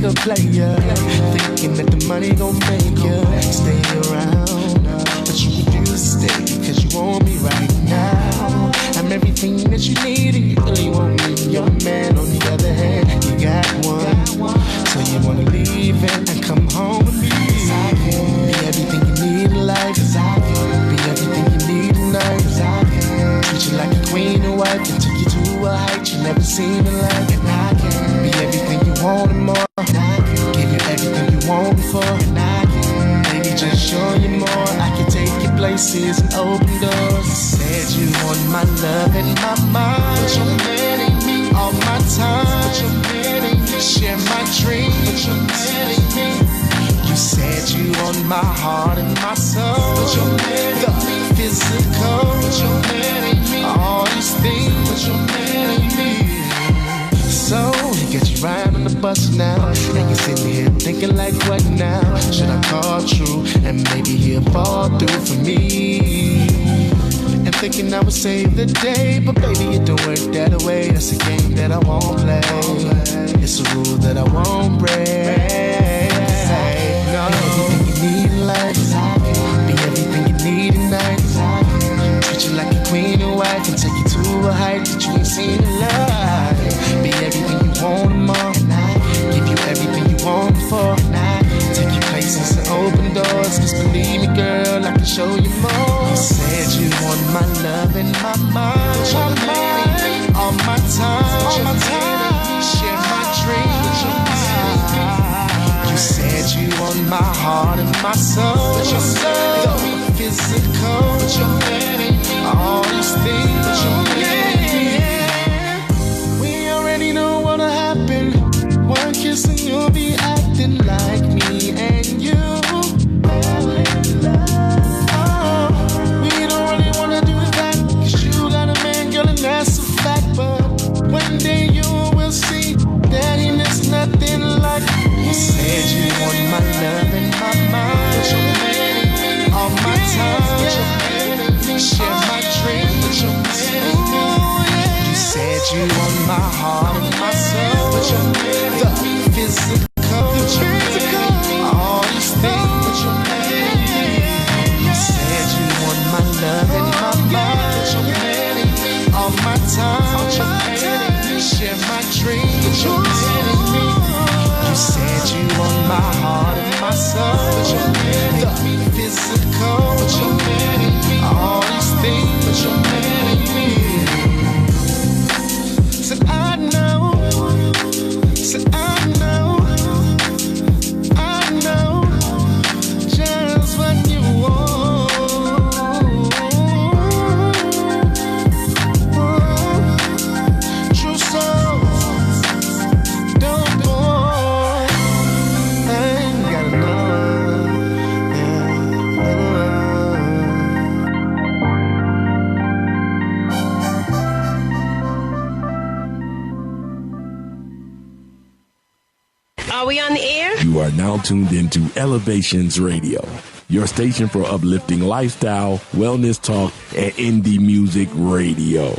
a player, thinking that the money gon' make you stay around. But you refuse to stay because you want me right now. I'm everything that you need and you really want me. Your man, on the other hand, you got one. So you wanna leave it and come home with me. Be everything you need in life. Be everything you need tonight. Treat you like a queen and wife and take you to a height you never seen in life. And I can be everything you want and more. Give you everything you want before. Baby, just show you more. I can take you places and open doors. Said you want my love and my mind, but you're marrying me all my time. But you're marrying me, share my dreams. But you're marrying me. You said you want my heart and my soul, but you're marrying me physical. But you're marrying me all these things. But you're marrying me. So he got you riding on the bus now, and you're sitting here thinking like, what now? Should I call true and maybe he'll fall through for me? And thinking I would save the day, but baby it don't work that way. That's a game that I won't play. It's a rule that I won't break. No, everything you need in life, be everything you need tonight. Treat you like a queen and wife and take you to a height that you ain't seen in life. Be everything you want and more. Give you everything you want before. Take you places and open doors. Just believe me, girl, I can show you more. You said you want my love and my mind, all my time, share my dreams. You said you want my heart and my soul, the physical, all these things. We already know what'll happen. One kiss and you'll be acting like me and you. We don't really wanna do that, 'cause you got a man, girl, and that's a fact. But one day you will see that he is nothing like me. You said you want my love and my mind, all my time, share my dreams. You said you want my heart and my soul, the physical, all these things. You said you want my love and my mind, all my time, share my dreams. You said you want my heart and my soul, the physical, all these things. Said I know, just what you want. True souls don't boy. I ain't gotta know. Are we on the air? You are now tuned into Elevations Radio, your station for uplifting lifestyle, wellness talk, and indie music radio.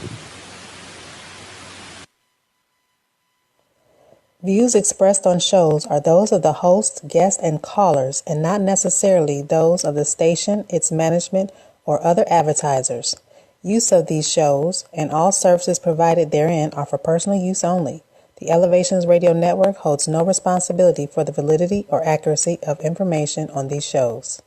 Views expressed on shows are those of the host, guests, and callers, and not necessarily those of the station, its management, or other advertisers. Use of these shows and all services provided therein are for personal use only. The Elevations Radio Network holds no responsibility for the validity or accuracy of information on these shows.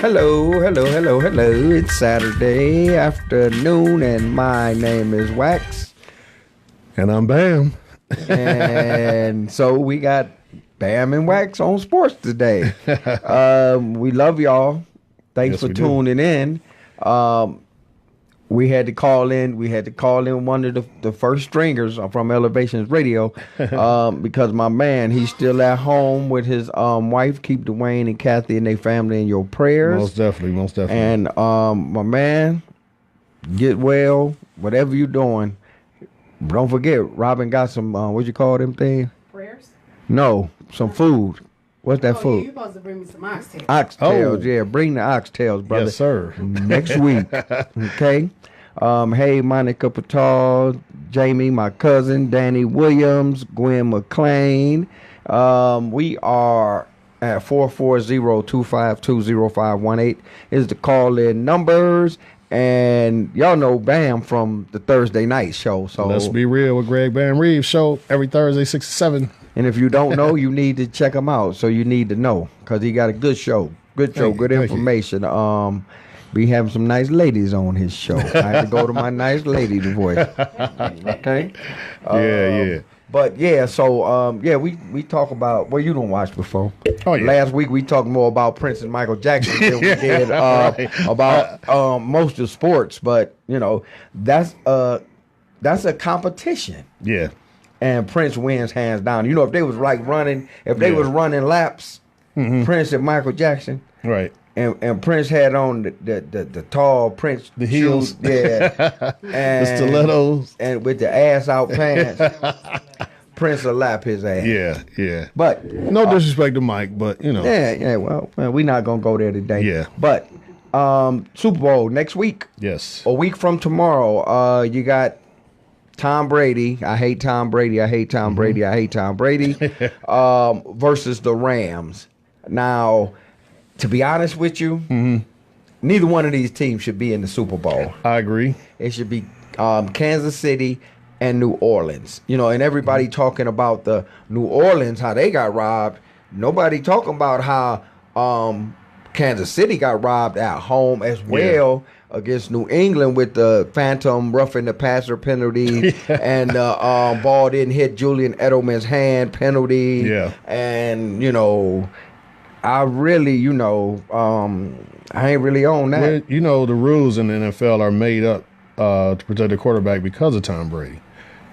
Hello. It's Saturday afternoon, and my name is Wax. And I'm Bam. And so we got Bam and Wax on sports today. We love y'all. Thanks for tuning in. we had to call in. We had to call in one of the first stringers from Elevations Radio because my man, he's still at home with his wife. Keep Dwayne and Kathy and their family in your prayers. Most definitely. And my man, get well. Whatever you're doing, don't forget. Robin got some. What you call them things? Prayers? No, some food. What's that food? You're supposed to bring me some oxtails. Oxtails, yeah. Bring the oxtails, brother. Yes, sir. Next week. Okay. Hey, Monica Patal, Jamie, my cousin, Danny Williams, Gwen McLean. We are at 440-252-0518 is the call-in numbers. And y'all know Bam from the Thursday night show. So Let's Be Real with Greg Bam Reeves show every Thursday, 6 to 7. And if you don't know, you need to check him out. So you need to know because he got a good show. Good information. Be having some nice ladies on his show. I had to go to my nice lady voice. Okay? Yeah. But yeah, so we talk about you don't watch before. Oh yeah. Last week we talked more about Prince and Michael Jackson than we did about most of sports. But that's a competition. Yeah. And Prince wins hands down. If they was running laps, Prince and Michael Jackson, right? And Prince had on the tall Prince the heels, shoes, yeah, and the stilettos, and with the ass out pants. Prince will lap his ass. Yeah. But no disrespect to Mike, but Yeah. Well, we're not gonna go there today. Yeah. But Super Bowl next week. Yes. A week from tomorrow. You got Tom Brady. I hate Tom Brady. Versus the Rams. Now, to be honest with you, neither one of these teams should be in the Super Bowl. I agree. It should be Kansas City and New Orleans. And everybody talking about the New Orleans, how they got robbed. Nobody talking about how Kansas City got robbed at home as well. Yeah. Against New England with the phantom roughing the passer penalty and the ball didn't hit Julian Edelman's hand penalty. Yeah. And, I really, I ain't really on that. Well, the rules in the NFL are made up to protect the quarterback because of Tom Brady.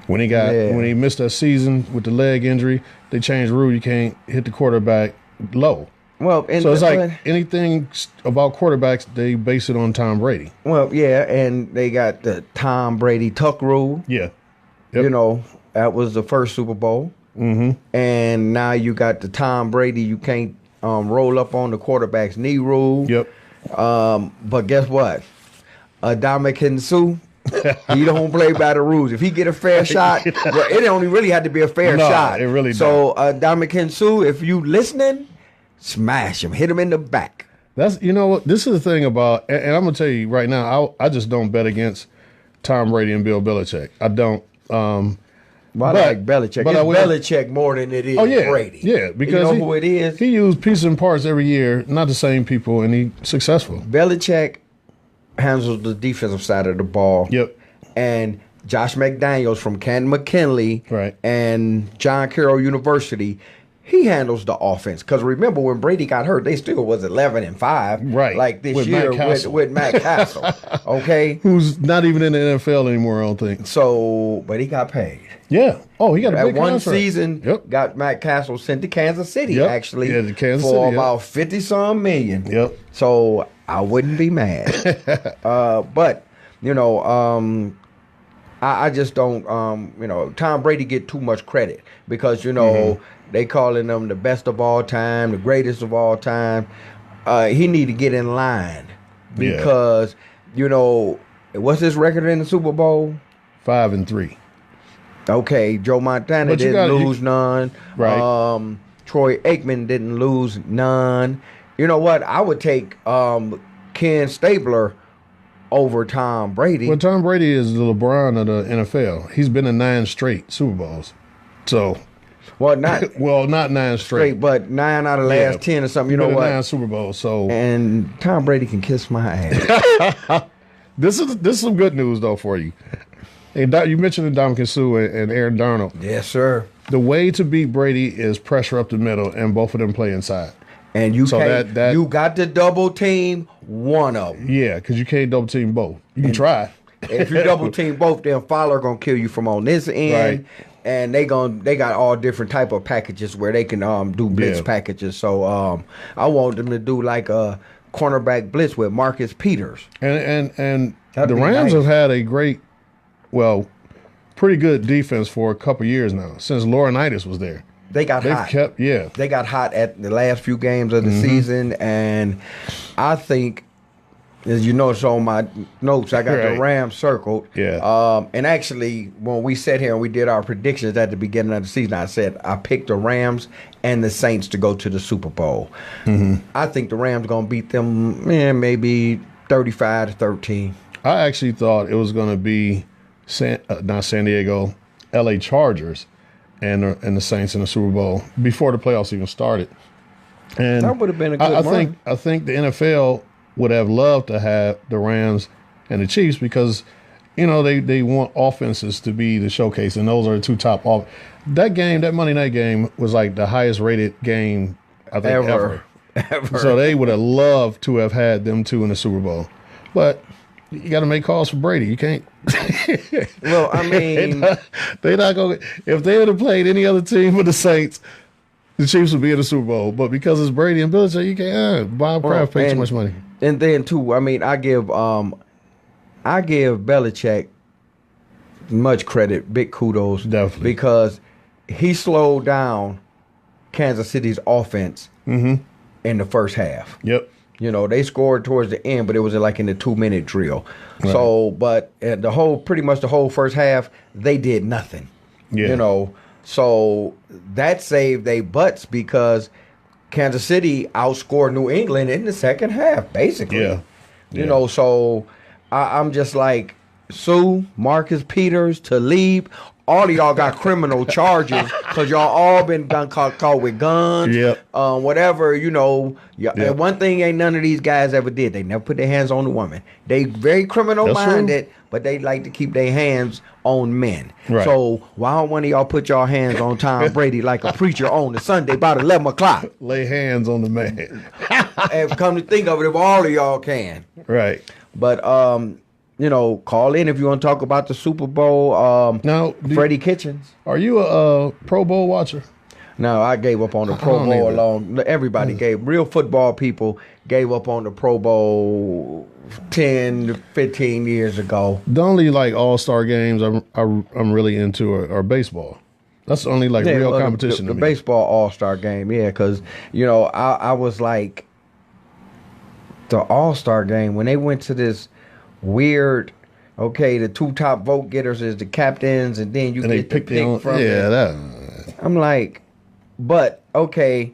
When he missed that season with the leg injury, they changed the rule. You can't hit the quarterback low. Well, so it's like anything about quarterbacks, they base it on Tom Brady. Well, yeah, and they got the Tom Brady tuck rule. Yeah. Yep. That was the first Super Bowl. Mm-hmm. And now you got the Tom Brady, you can't roll up on the quarterback's knee rule. Yep. But guess what? Adamakin Sue, he don't play by the rules. If he get a fair shot, it only really had to be a fair shot. It really so Adamakin Sue, if you listening, smash him, hit him in the back. That's what this is the thing about, and I'm gonna tell you right now, I just don't bet against Tom Brady and Bill Belichick. I don't. I like Belichick. It's Belichick more than it is Brady. Yeah, because who it is. He used pieces and parts every year, not the same people, and he's successful. Belichick handles the defensive side of the ball. Yep. And Josh McDaniels from Canton McKinley and John Carroll University, he handles the offense. Because remember, when Brady got hurt, they still was 11-5. Right. Like this with year with Matt Castle. Okay? Who's not even in the NFL anymore, I don't think. So, but he got paid. Yeah. Oh, he got a big one contract. Season, got Matt Castle sent to Kansas City, actually, to Kansas for City, about 50-some million. Yep. So, I wouldn't be mad. But, I just don't, Tom Brady get too much credit because, they calling him the best of all time, the greatest of all time. He need to get in line because, what's his record in the Super Bowl? 5-3. Okay, Joe Montana didn't lose none. Right. Troy Aikman didn't lose none. You know what? I would take Ken Stabler over Tom Brady. Well, Tom Brady is the LeBron of the NFL. He's been in 9 straight Super Bowls. So, not 9 straight, but 9 out of the last 10 or something. You know what? 9 Super Bowls. So, and Tom Brady can kiss my ass. This is some good news though for you. And you mentioned Ndamukong Suh and Aaron Darnold. Yes, sir. The way to beat Brady is pressure up the middle, and both of them play inside. And you you got to double team one of them. Yeah, because you can't double team both. You can try. If you double team both, then Fowler gonna kill you from on this end. Right. And they got all different type of packages where they can do blitz packages. So I want them to do like a cornerback blitz with Marcus Peters. And That'd the be Rams nice. have had a great, pretty good defense for a couple years now since Laurinaitis was there. They got They've hot. kept They got hot at the last few games of the season, and I think, as you notice on my notes, I got the Rams circled. Yeah. And actually, when we sat here and we did our predictions at the beginning of the season, I said I picked the Rams and the Saints to go to the Super Bowl. I think the Rams going to beat them, maybe 35-13. I actually thought it was going to be not San Diego, L.A. Chargers, and the Saints in the Super Bowl before the playoffs even started. And That would have been a good run. I think the NFL would have loved to have the Rams and the Chiefs because, they want offenses to be the showcase, and those are the two top That Monday night game was like the highest rated game I think ever. So they would have loved to have had them two in the Super Bowl. But you got to make calls for Brady. You can't. Well, I mean, they're not going. If they would have played any other team with the Saints, the Chiefs would be in the Super Bowl. But because it's Brady and Belichick, you can't. Bob Kraft paid too much money. And then too, I mean, I give Belichick much credit, big kudos, Definitely. because he slowed down Kansas City's offense in the first half. Yep. They scored towards the end, but it was like in the 2-minute drill. Right. So, but pretty much the whole first half, they did nothing. Yeah. So that saved their butts because Kansas City outscored New England in the second half, basically. Yeah. So I'm just like, Sue, Marcus Peters, Talib, all of y'all got criminal charges because y'all all been caught with guns. Yep. Whatever, And one thing ain't none of these guys ever did. They never put their hands on a woman. They very criminal-minded, but they like to keep their hands on men. Right. So why don't one of y'all put your hands on Tom Brady like a preacher on a Sunday about 11 o'clock? Lay hands on the man. And come to think of it, if all of y'all can. Right. But, call in if you want to talk about the Super Bowl. Now, Freddie Kitchens. Are you a Pro Bowl watcher? No, I gave up on the Pro don't Bowl either. Everybody gave. Real football people gave up on the Pro Bowl 10 to 15 years ago. The only all-star games I'm really into are baseball. That's the only real competition. The to me. baseball all-star game, because I was like the all-star game when they went to this weird. Okay, the two top vote getters is the captains, and then you and get they to pick from. Yeah, that. I'm like, but okay,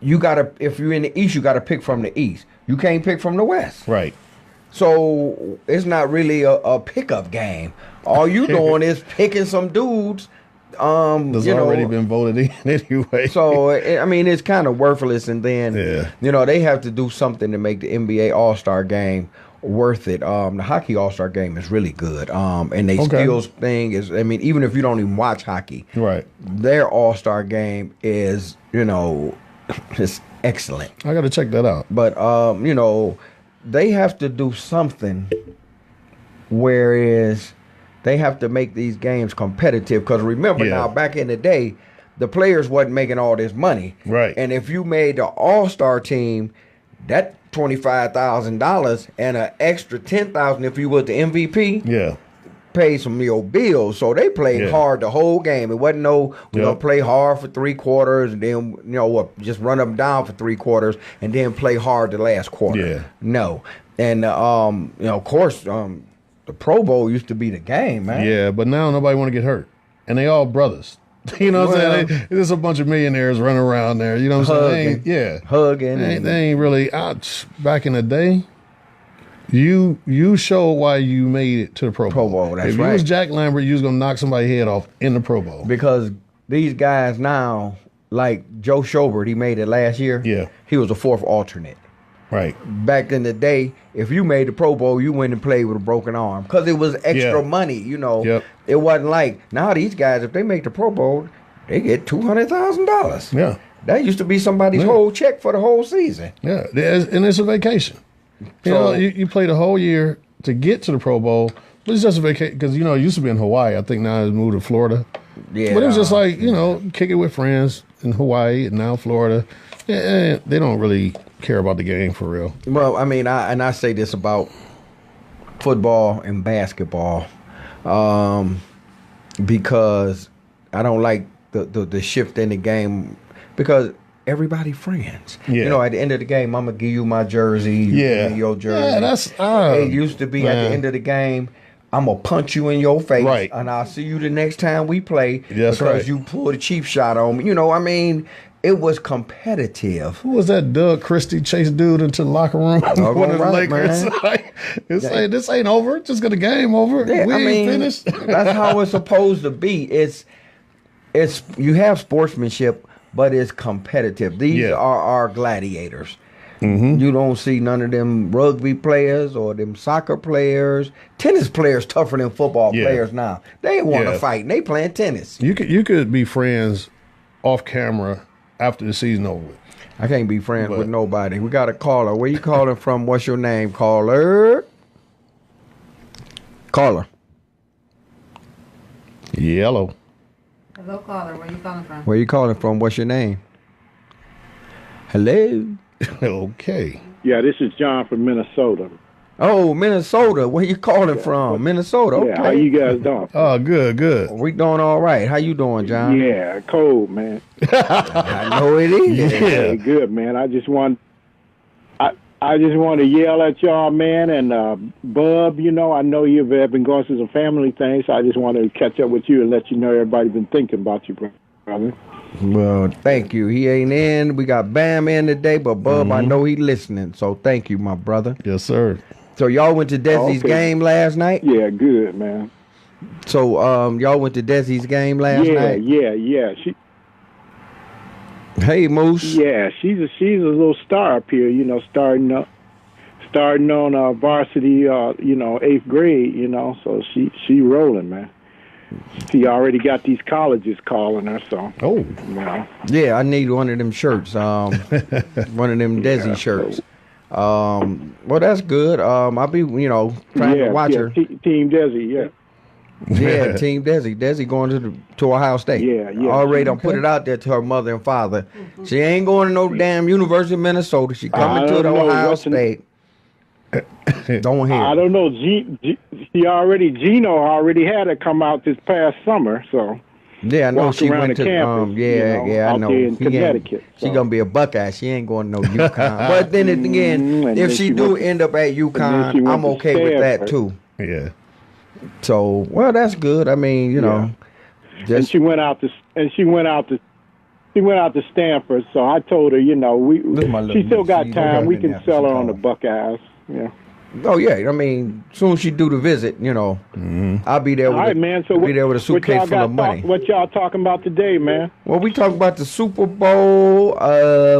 you gotta. If you're in the East, you gotta pick from the East. You can't pick from the West. Right. So it's not really a pickup game. All you doing is picking some dudes. That's already been voted in anyway. So it's kind of worthless. And then they have to do something to make the NBA All-Star game worth it. The hockey All-Star game is really good. And they skills thing is, even if you don't even watch hockey, right, their All-Star game is, it's excellent. I got to check that out. But they have to do something, whereas they have to make these games competitive. Because remember now, back in the day, the players wasn't making all this money. Right. And if you made the All-Star team, that $25,000 and an extra $10,000 if you was the MVP, paid some of your bills. So they played hard the whole game. It wasn't we gonna play hard for 3 quarters and then just run them down for 3 quarters and then play hard the last quarter. Yeah. No. And of course, the Pro Bowl used to be the game, man. Yeah, but now nobody want to get hurt, and they all brothers. You know what I'm saying? There's a bunch of millionaires running around there. You know what I'm saying? Hugging. They ain't really out. Back in the day, you showed why you made it to the Pro Bowl. That's if right. you was Jack Lambert, you was going to knock somebody's head off in the Pro Bowl. Because these guys now, like Joe Schobert, he made it last year. Yeah. He was a 4th alternate. Right. Back in the day, if you made the Pro Bowl, you went and played with a broken arm because it was extra money, Yep. It wasn't like now these guys, if they make the Pro Bowl, they get $200,000. Yeah. That used to be somebody's whole check for the whole season. Yeah, and it's a vacation. You know, you play the whole year to get to the Pro Bowl, But it's just a vacation because, it used to be in Hawaii. I think now it's moved to Florida. Yeah. But it was just like, kick it with friends in Hawaii and now Florida. Yeah, they don't really care about the game for real. Well, I mean, I say this about football and basketball because I don't like the shift in the game because everybody friends. Yeah. At the end of the game, I'm going to give you my jersey. You give me your jersey. Yeah, that's... it used to be at the end of the game, I'm going to punch you in your face. Right. And I'll see you the next time we play That's because you pulled a cheap shot on me. I mean... It was competitive. Who was that Doug Christie chase dude into the locker room? One of the Lakers. Like, this ain't over. Just got a game over. Yeah, we ain't finished. That's how it's supposed to be. It's you have sportsmanship, but it's competitive. These are our gladiators. Mm-hmm. You don't see none of them rugby players or them soccer players. Tennis players tougher than football players now. They ain't want to fight. And they playing tennis. You could be friends off camera after the season over with. I can't be friends with nobody. We got a caller. Where you calling from? What's your name, caller? Caller. Yellow. Hello, caller. Where you calling from? Where you calling from? What's your name? Hello. Okay. Yeah, this is John from Minnesota. Oh, Minnesota. Where you calling from? Minnesota. Okay. Yeah, how you guys doing? Oh, good. We doing all right. How you doing, John? Yeah, cold, man. I know it is. Yeah, good, man. I just want to yell at y'all, man. And Bub, I know you've been going through some family things, so I just want to catch up with you and let you know everybody's been thinking about you, brother. Well, thank you. He ain't in. We got Bam in today, but Bub, I know he listening. So thank you, my brother. Yes, sir. So y'all went to Desi's game last night? Yeah, good, man. So y'all went to Desi's game last night? Yeah. Hey, Moose. Yeah, she's a little star up here, starting on varsity, 8th grade, so she rolling, man. She already got these colleges calling her, so. Oh. Yeah, I need one of them shirts, one of them Desi shirts. Well, that's good. I'll be, trying to watch her. Team Desi, yeah. Yeah, Team Desi. Desi going to Ohio State. Yeah. Already done put it out there to her mother and father. She ain't going to no damn University of Minnesota. She coming to the Ohio State. Don't hear. I don't know. Gino already had her come out this past summer, so. Yeah, I know she went to campus, I know. In Connecticut. She gonna be a Buckeye. She ain't going to no UConn. But then again, if she do end up at UConn, I'm okay with that too. Yeah. So, well, that's good. I mean, and she went out to Stanford. So I told her, she still got time. We can sell her on the Buckeyes. Yeah. Oh yeah, I mean, soon as she do the visit, I'll be there. With all right, man. So be there with a suitcase full of money. What y'all talking about today, man? Well, we talking about the Super Bowl.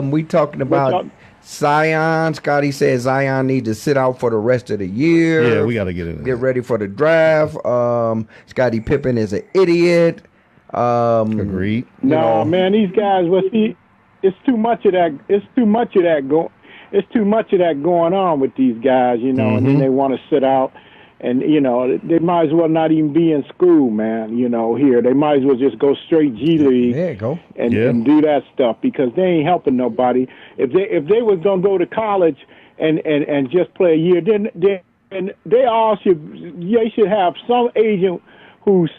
We talking about Zion. Scotty said Zion needs to sit out for the rest of the year. Yeah, we got to get ready for the draft. Scottie Pippen is an idiot. Agreed. Man, these guys. It's too much of that. It's too much of that going on with these guys, and then they want to sit out, and they might as well not even be in school, man. Here they might as well just go straight G League. There you go. And do that stuff because they ain't helping nobody. If they was gonna go to college and just play a year, then they all should have some agent who's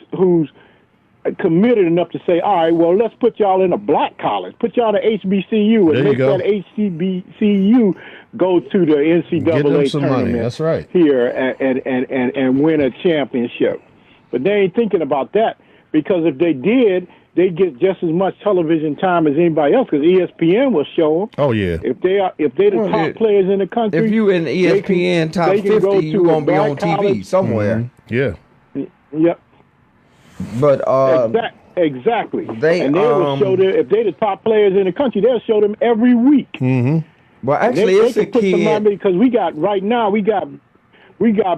committed enough to say, all right, well, let's put y'all in a black college, put y'all in HBCU, and make that HBCU go to the NCAA tournament. Money. That's right. Here and win a championship. But they ain't thinking about that because if they did, they'd get just as much television time as anybody else because ESPN will show them. Oh yeah. If they're the top players in the country, if you in ESPN top 50, you gonna be on TV somewhere. Yeah. Yep. But exactly, they will show them if they're the top players in the country. They'll show them every week. Mm-hmm. Well, actually, it's a kid because we got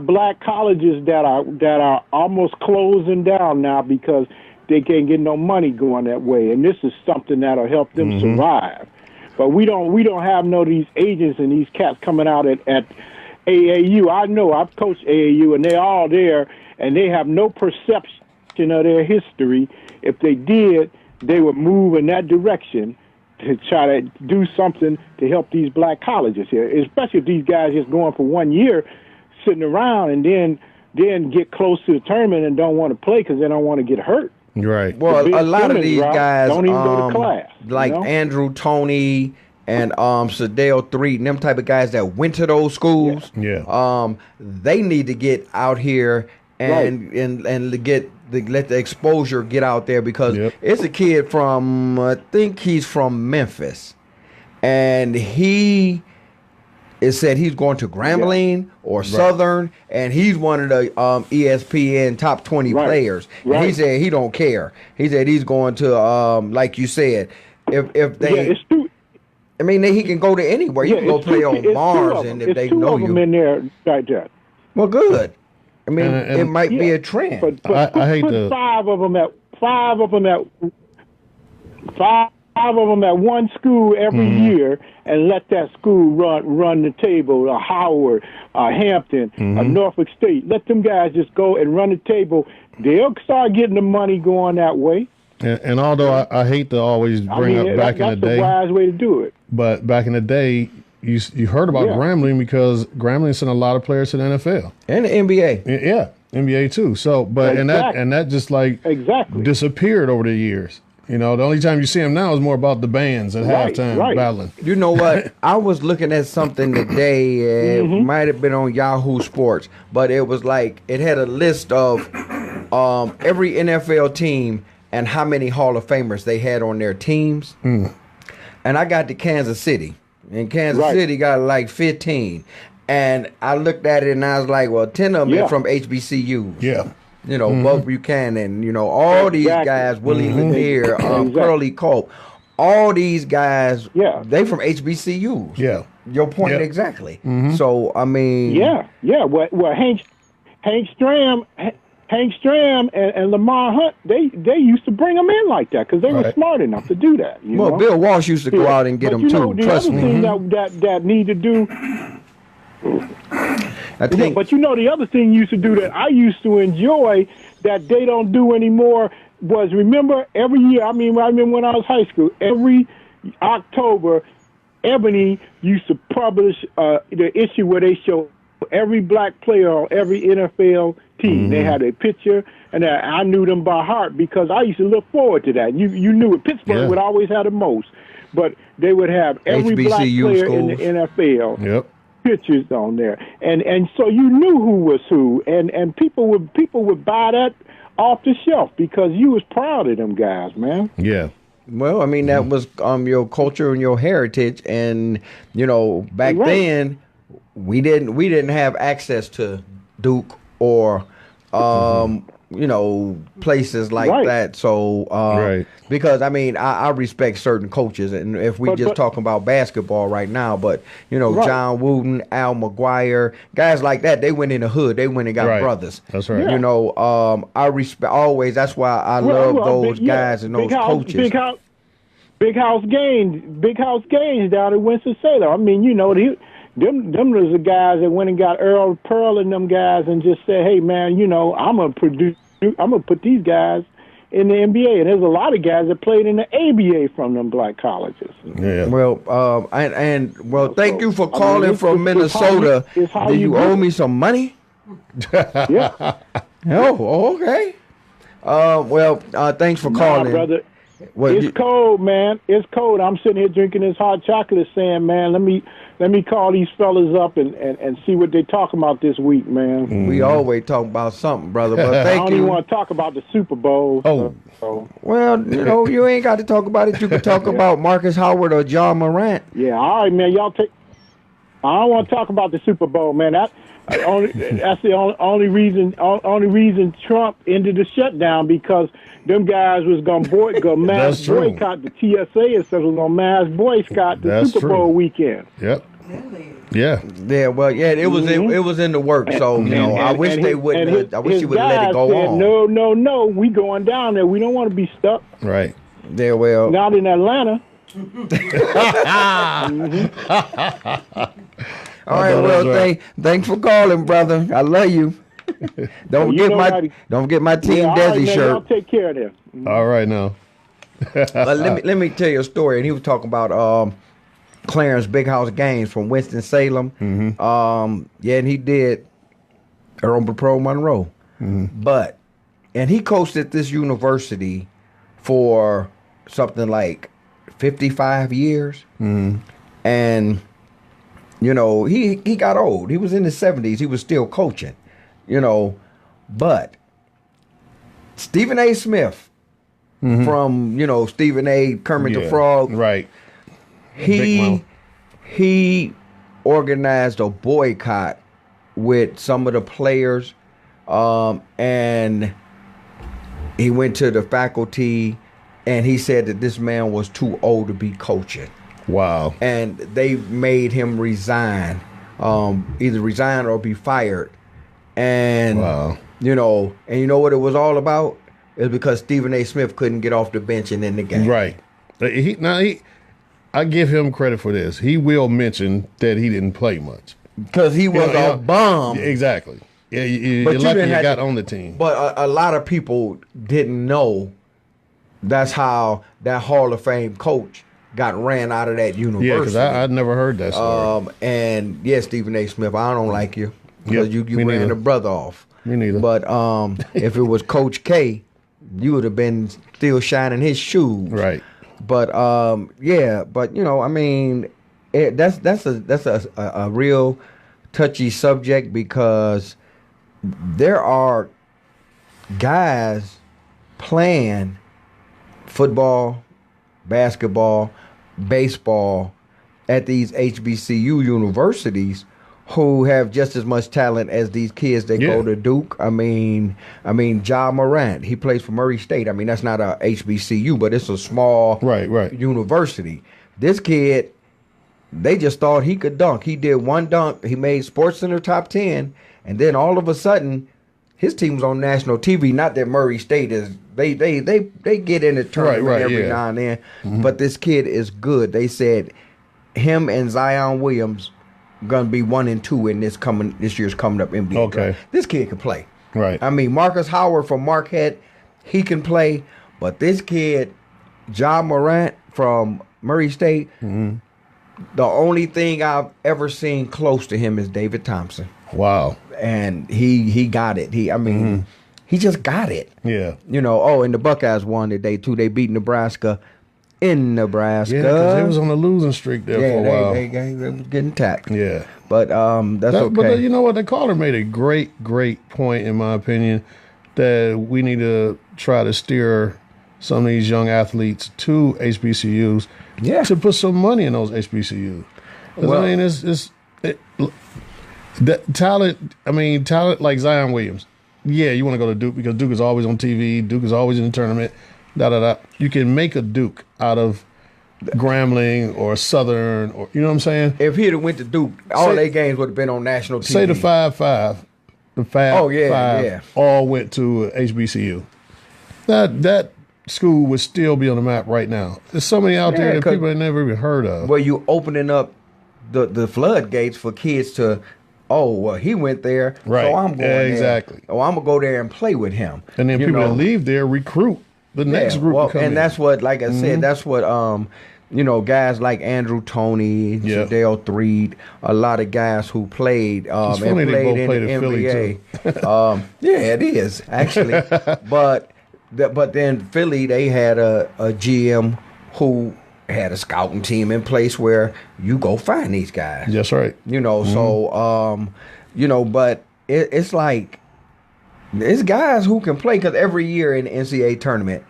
black colleges that are almost closing down now because they can't get no money going that way, and this is something that'll help them survive. But we don't have no these agents and these cats coming out at AAU. I know I've coached AAU, and they're all there, and they have no perception of their history. If they did, they would move in that direction to try to do something to help these black colleges here, especially if these guys just going for 1 year, sitting around, and then get close to the tournament and don't want to play because they don't want to get hurt. Right. Well, a lot of these guys don't even go to class, like Andrew Toney and Sadale Three, them type of guys that went to those schools. Yeah. They need to get out here and let the exposure get out there, because it's a kid from, I think he's from Memphis, and he said he's going to Grambling or Southern, and he's one of the ESPN top 20 players. And he said he don't care. He said he's going to, like you said, if they, I mean, he can go to anywhere. He can go play on Mars, and if they know you, in there like that. Well, good. I mean, it might be a trend. I hate put five of them at one school every year, and let that school run the table. A Howard, a Hampton, a Norfolk State. Let them guys just go and run the table. They'll start getting the money going that way. And although I hate to always bring up back in the day, that's the wise way to do it. But back in the day, you heard about Grambling because Grambling sent a lot of players to the NFL and the NBA. Yeah, NBA too. So, but and that just like disappeared over the years. You know, the only time you see them now is more about the bands at halftime battling. You know what? I was looking at something today. It might have been on Yahoo Sports, but it was like it had a list of every NFL team and how many Hall of Famers they had on their teams. And I got to Kansas City. And Kansas City got like 15. And I looked at it and I was like, well, 10 of them are from HBCUs. Yeah. You know, Buck Buchanan, you know, all these guys, Willie Lanier, Curly Cope, all these guys, they from HBCUs. Yeah. Your point exactly. So, I mean. Well, Hank Stram and Lamar Hunt, they used to bring them in like that because they were smart enough to do that. You know? Bill Walsh used to go out and get them too. Trust me. The other thing that need to do. But you know, the other thing you used to do that I used to enjoy that they don't do anymore was, remember, every year, I remember when I was high school, every October, Ebony used to publish the issue where they show every black player on every NFL team. They had a picture, and I knew them by heart because I used to look forward to that. You knew it. Pittsburgh would always have the most, but they would have every HBCU black player schools. in the NFL. Pictures on there, and so you knew who was who, and people would buy that off the shelf because you was proud of them guys, man. Yeah. Well, I mean, that was your culture and your heritage, and you know, back then we didn't have access to Duke or you know, places like that. So because I mean, I respect certain coaches, and if we just talking about basketball right now, but you know, John Wooden, Al McGuire, guys like that, they went in the hood, they went and got brothers. That's right. You know, I respect always. That's why I love those guys and those coaches. Big house games down at Winston-Salem. I mean, you know, them was the guys that went and got Earl Pearl and them guys and just said, hey man, you know, I'm gonna put these guys in the NBA. And there's a lot of guys that played in the ABA from them black colleges. Yeah. Well, thank you for calling from Minnesota. Do you owe me some money? Yeah. Oh, okay. Thanks for calling. Brother. It's cold, man. It's cold. I'm sitting here drinking this hot chocolate saying, man, let me call these fellas up and see what they talking about this week, man. We always talk about something, brother. But thank you. I don't even want to talk about the Super Bowl. So. Well, you know, you ain't got to talk about it. You can talk about Marcus Howard or John Morant. Yeah, all right, man. I don't want to talk about the Super Bowl, man. That's the only reason Trump ended the shutdown, because them guys was gonna mass boycott the TSA and stuff. Was gonna mass boycott the Super Bowl weekend. Yep. Really? Yeah. Yeah. Well, yeah. It was in the works. So you know, I wish they wouldn't. I wish he would let it go on. No. We going down there. We don't want to be stuck. Right. Yeah. Well. Not in Atlanta. All right, well, thanks for calling, brother. I love you. Don't forget my Team Desi shirt. Y'all take care of them. All right now. Let me tell you a story. And he was talking about Clarence Big House Games from Winston-Salem. Yeah, and he did on Pro Monroe. But and he coached at this university for something like 55 years. And you know, he got old. He was in his 70s. He was still coaching. You know, but Stephen A. Smith from, you know, Stephen A. Kermit the Frog. Right. He organized a boycott with some of the players, and he went to the faculty and he said that this man was too old to be coaching. Wow. And they made him resign, either resign or be fired. And, you know what it was all about? It was because Stephen A. Smith couldn't get off the bench and in the game. Right. I give him credit for this. He will mention that he didn't play much. Because he was a bum. Exactly. Yeah, you're lucky you got on the team. But a lot of people didn't know that's how that Hall of Fame coach got ran out of that university. Yeah, because I'd never heard that story. And yeah, Stephen A. Smith, I don't like you because you ran neither. the brother off. Me neither. But if it was Coach K, you would have been still shining his shoes. Right. But yeah, but you know, I mean, that's a real touchy subject because there are guys playing football, basketball, baseball at these HBCU universities who have just as much talent as these kids that go to Duke. I mean, Ja Morant, he plays for Murray State. I mean, that's not a HBCU, but it's a small university. This kid, they just thought he could dunk. He did one dunk. He made SportsCenter top 10, and then all of a sudden, his team was on national TV. Not that Murray State is. They get in the tournament every now and then, but this kid is good. They said him and Zion Williams gonna be 1 and 2 in this year's coming up NBA. Okay, this kid can play. Right. I mean, Marcus Howard from Marquette, he can play, but this kid, Ja Morant from Murray State, the only thing I've ever seen close to him is David Thompson. Wow. And he got it. He just got it. Yeah. You know, and the Buckeyes won today too. They beat Nebraska in Nebraska. Yeah, because they was on a losing streak there for a while. They was getting tapped. Yeah. But that's okay. But you know what? The caller made a great point, in my opinion, that we need to try to steer some of these young athletes to HBCUs to put some money in those HBCUs. Well, I mean, talent like Zion Williams. Yeah, you want to go to Duke because Duke is always on TV. Duke is always in the tournament. You can make a Duke out of Grambling or Southern, or you know what I'm saying? If he'd have went to Duke, all their games would have been on national TV. Say the 5-5. The five all went to HBCU. That school would still be on the map right now. There's so many out there that people have never even heard of. Well, you opening up the floodgates for kids to, he went there, right? So I'm going there. Exactly. Oh, I'm gonna go there and play with him. And then people that leave there recruit the next group to come in. That's what, like I said, that's what guys like Andrew Toney, Jadale Threed, a lot of guys who played it's funny and they both played in the NBA. Yeah, it is actually. but then Philly, they had a GM who had a scouting team in place where you go find these guys. That's right. So but it's like it's guys who can play because every year in the NCAA tournament,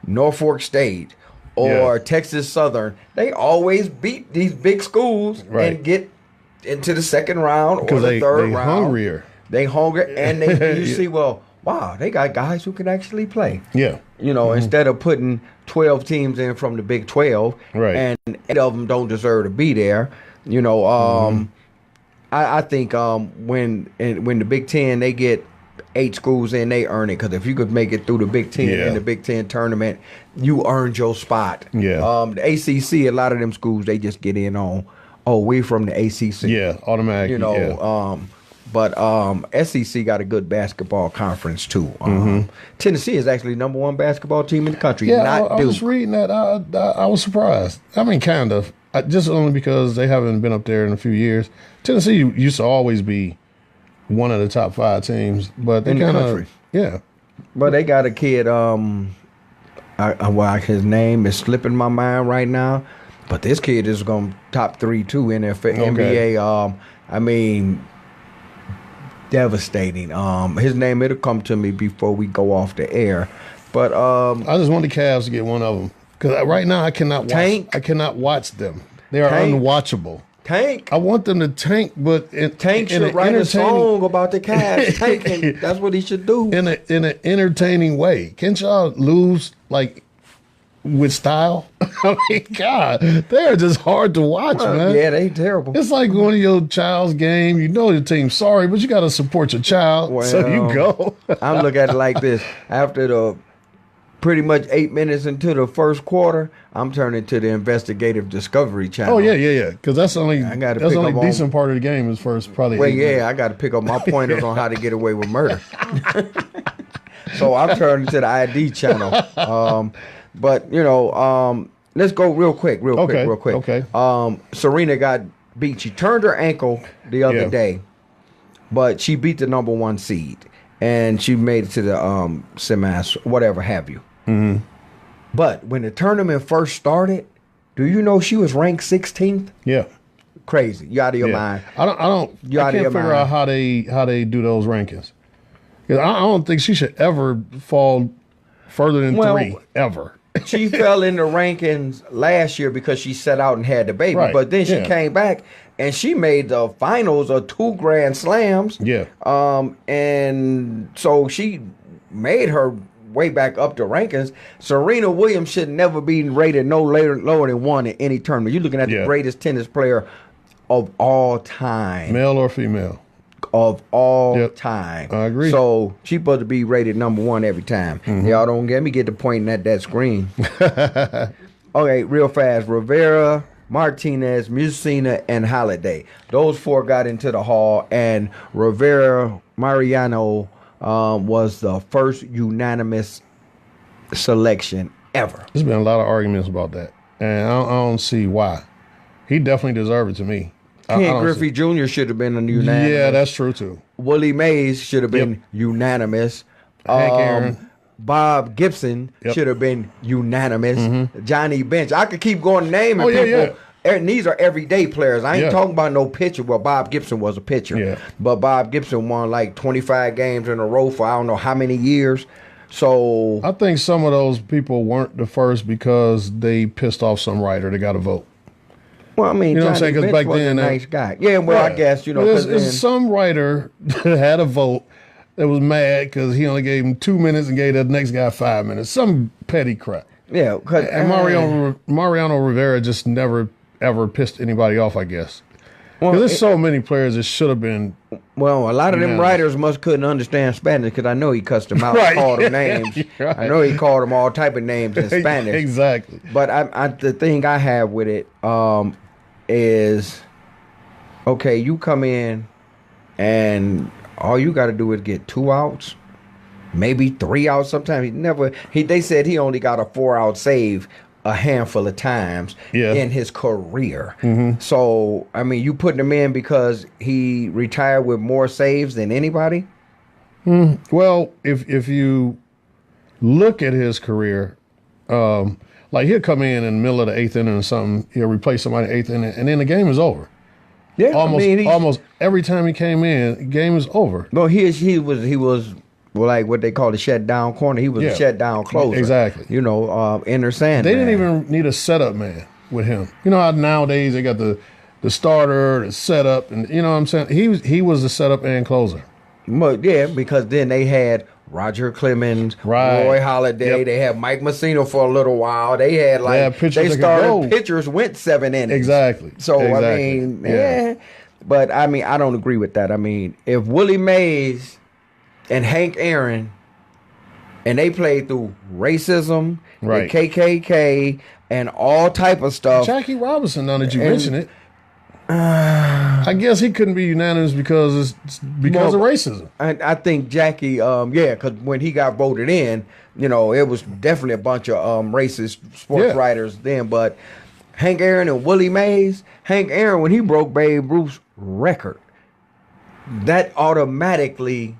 Norfolk State or Texas Southern, they always beat these big schools and get into the second round or the third round. Hungrier. They hungry, and you see, wow, they got guys who can actually play. Yeah. Instead of putting 12 teams in from the Big 12, and 8 of them don't deserve to be there. I think when the Big 10, they get 8 schools in, they earn it. Because if you could make it through the Big 10 in the Big 10 tournament, you earned your spot. Yeah. The ACC, a lot of them schools, they just get in on Oh, we from the ACC. Yeah, automatically. You know, yeah. But SEC got a good basketball conference too. Tennessee is actually #1 basketball team in the country. Yeah, not I Duke. was reading that. I was surprised. I mean, kind of. Just only because they haven't been up there in a few years. Tennessee used to always be one of the top 5 teams, but they In the kind country. of yeah. But they got a kid. His name is slipping my mind right now. But this kid is going top 3 too NFL, Okay. NBA. I mean, devastating. His name, it'll come to me before we go off the air. But I just want the Cavs to get one of them because right now I cannot watch. Tank. I cannot watch them. They are Tank. unwatchable. Tank. I want them to tank, but Tank should write a song about the Cavs tanking. That's what he should do. in an entertaining way. Can't y'all lose like with style? I mean, God, they are just hard to watch, man. Yeah, they terrible. It's like going to your child's game. You know your team's sorry, but you got to support your child. So you go. I'm looking at it like this. After the pretty much 8 minutes into the first quarter, I'm turning to the investigative discovery channel. Oh yeah. Because that's the only gotta that's pick the only up on- decent part of the game is first probably. Well, 8 minutes. I got to pick up my pointers on how to get away with murder. So I'm turning to the ID channel. But let's go real quick. Okay. Serena got beat. She turned her ankle the other Yeah. day, but she beat the #1 seed, and she made it to the semis, whatever have you. Mm-hmm. But when the tournament first started, do you know she was ranked 16th? Yeah. Crazy. You out of your Yeah. mind. I can't figure out how they do those rankings. 'Cause I don't think she should ever fall further than 3 ever. She fell in the rankings last year because she set out and had the baby. Right, But then she yeah. came back and she made the finals of 2 Grand Slams. Yeah. And so she made her way back up the rankings. Serena Williams should never be rated lower than 1 in any tournament. You're looking at the Yeah. greatest tennis player of all time. Male or female. Of all Yep. time. I agree. So she's supposed to be rated #1 every time. Y'all don't get me to pointing at that screen. Okay, real fast. Rivera, Martinez, Musina, and Holiday. Those 4 got into the hall, and Rivera Mariano was the first unanimous selection ever. There's been a lot of arguments about that, and I don't see why. He definitely deserved it to me. I Ken don't Griffey see- Jr. should have been a unanimous. Yeah, that's true too. Willie Mays should have been Yep. unanimous. Hank Aaron. Bob Gibson Yep. should have been unanimous. Johnny Bench. I could keep going naming Oh, yeah, people. And these are everyday players. I ain't Yeah. talking about no pitcher. Well, Bob Gibson was a pitcher. Yeah. But Bob Gibson won like 25 games in a row for I don't know how many years. So I think some of those people weren't the first because they pissed off some writer that got a vote. well, I mean, You know what I'm Johnny saying? 'Cause Bench back was then, a nice guy. Yeah, well, I guess, There's 'cause some writer that had a vote that was mad because he only gave him 2 minutes and gave the next guy 5 minutes. Some petty crap. yeah, cause, And Mariano Rivera just never ever pissed anybody off, I guess. well, Because there's so many players that should have been. Well, a lot of them Unanimous. writers must couldn't understand Spanish because I know he cussed them out, Right. called them names. Right. I know he called them all type of names in Spanish. Exactly. But the thing I have with it is, okay, you come in and all you got to do is get 2 outs, maybe 3 outs. Sometimes they said he only got a 4-out save a handful of times in his career. So, I mean, you putting him in because he retired with more saves than anybody? Well, if you look at his career, like he'll come in the middle of the 8th inning or something, he'll replace somebody in the 8th inning, and then the game is over. Yeah, Almost every time he came in, the game is over. Well, he was like what they call the shutdown corner. He was a shutdown closer. Exactly. Inner Sandman. They didn't even need a setup man with him. You know how nowadays they got the starter, the setup, and you know what I'm saying? He was the setup and closer. But yeah, because then they had Roger Clemens, Right. Roy Halladay. Yep. They had Mike Messina for a little while. They had pitchers they that could started go. pitchers went 7 innings. Exactly. So Exactly. I mean, yeah. But I mean, I don't agree with that. I mean, if Willie Mays and Hank Aaron and they played through racism, Right. the KKK, and all type of stuff. Jackie Robinson, now that you mention it. I guess he couldn't be unanimous because of racism. I think Jackie, because when he got voted in, it was definitely a bunch of racist sports writers then. But Hank Aaron and Willie Mays, Hank Aaron, when he broke Babe Ruth's record, that automatically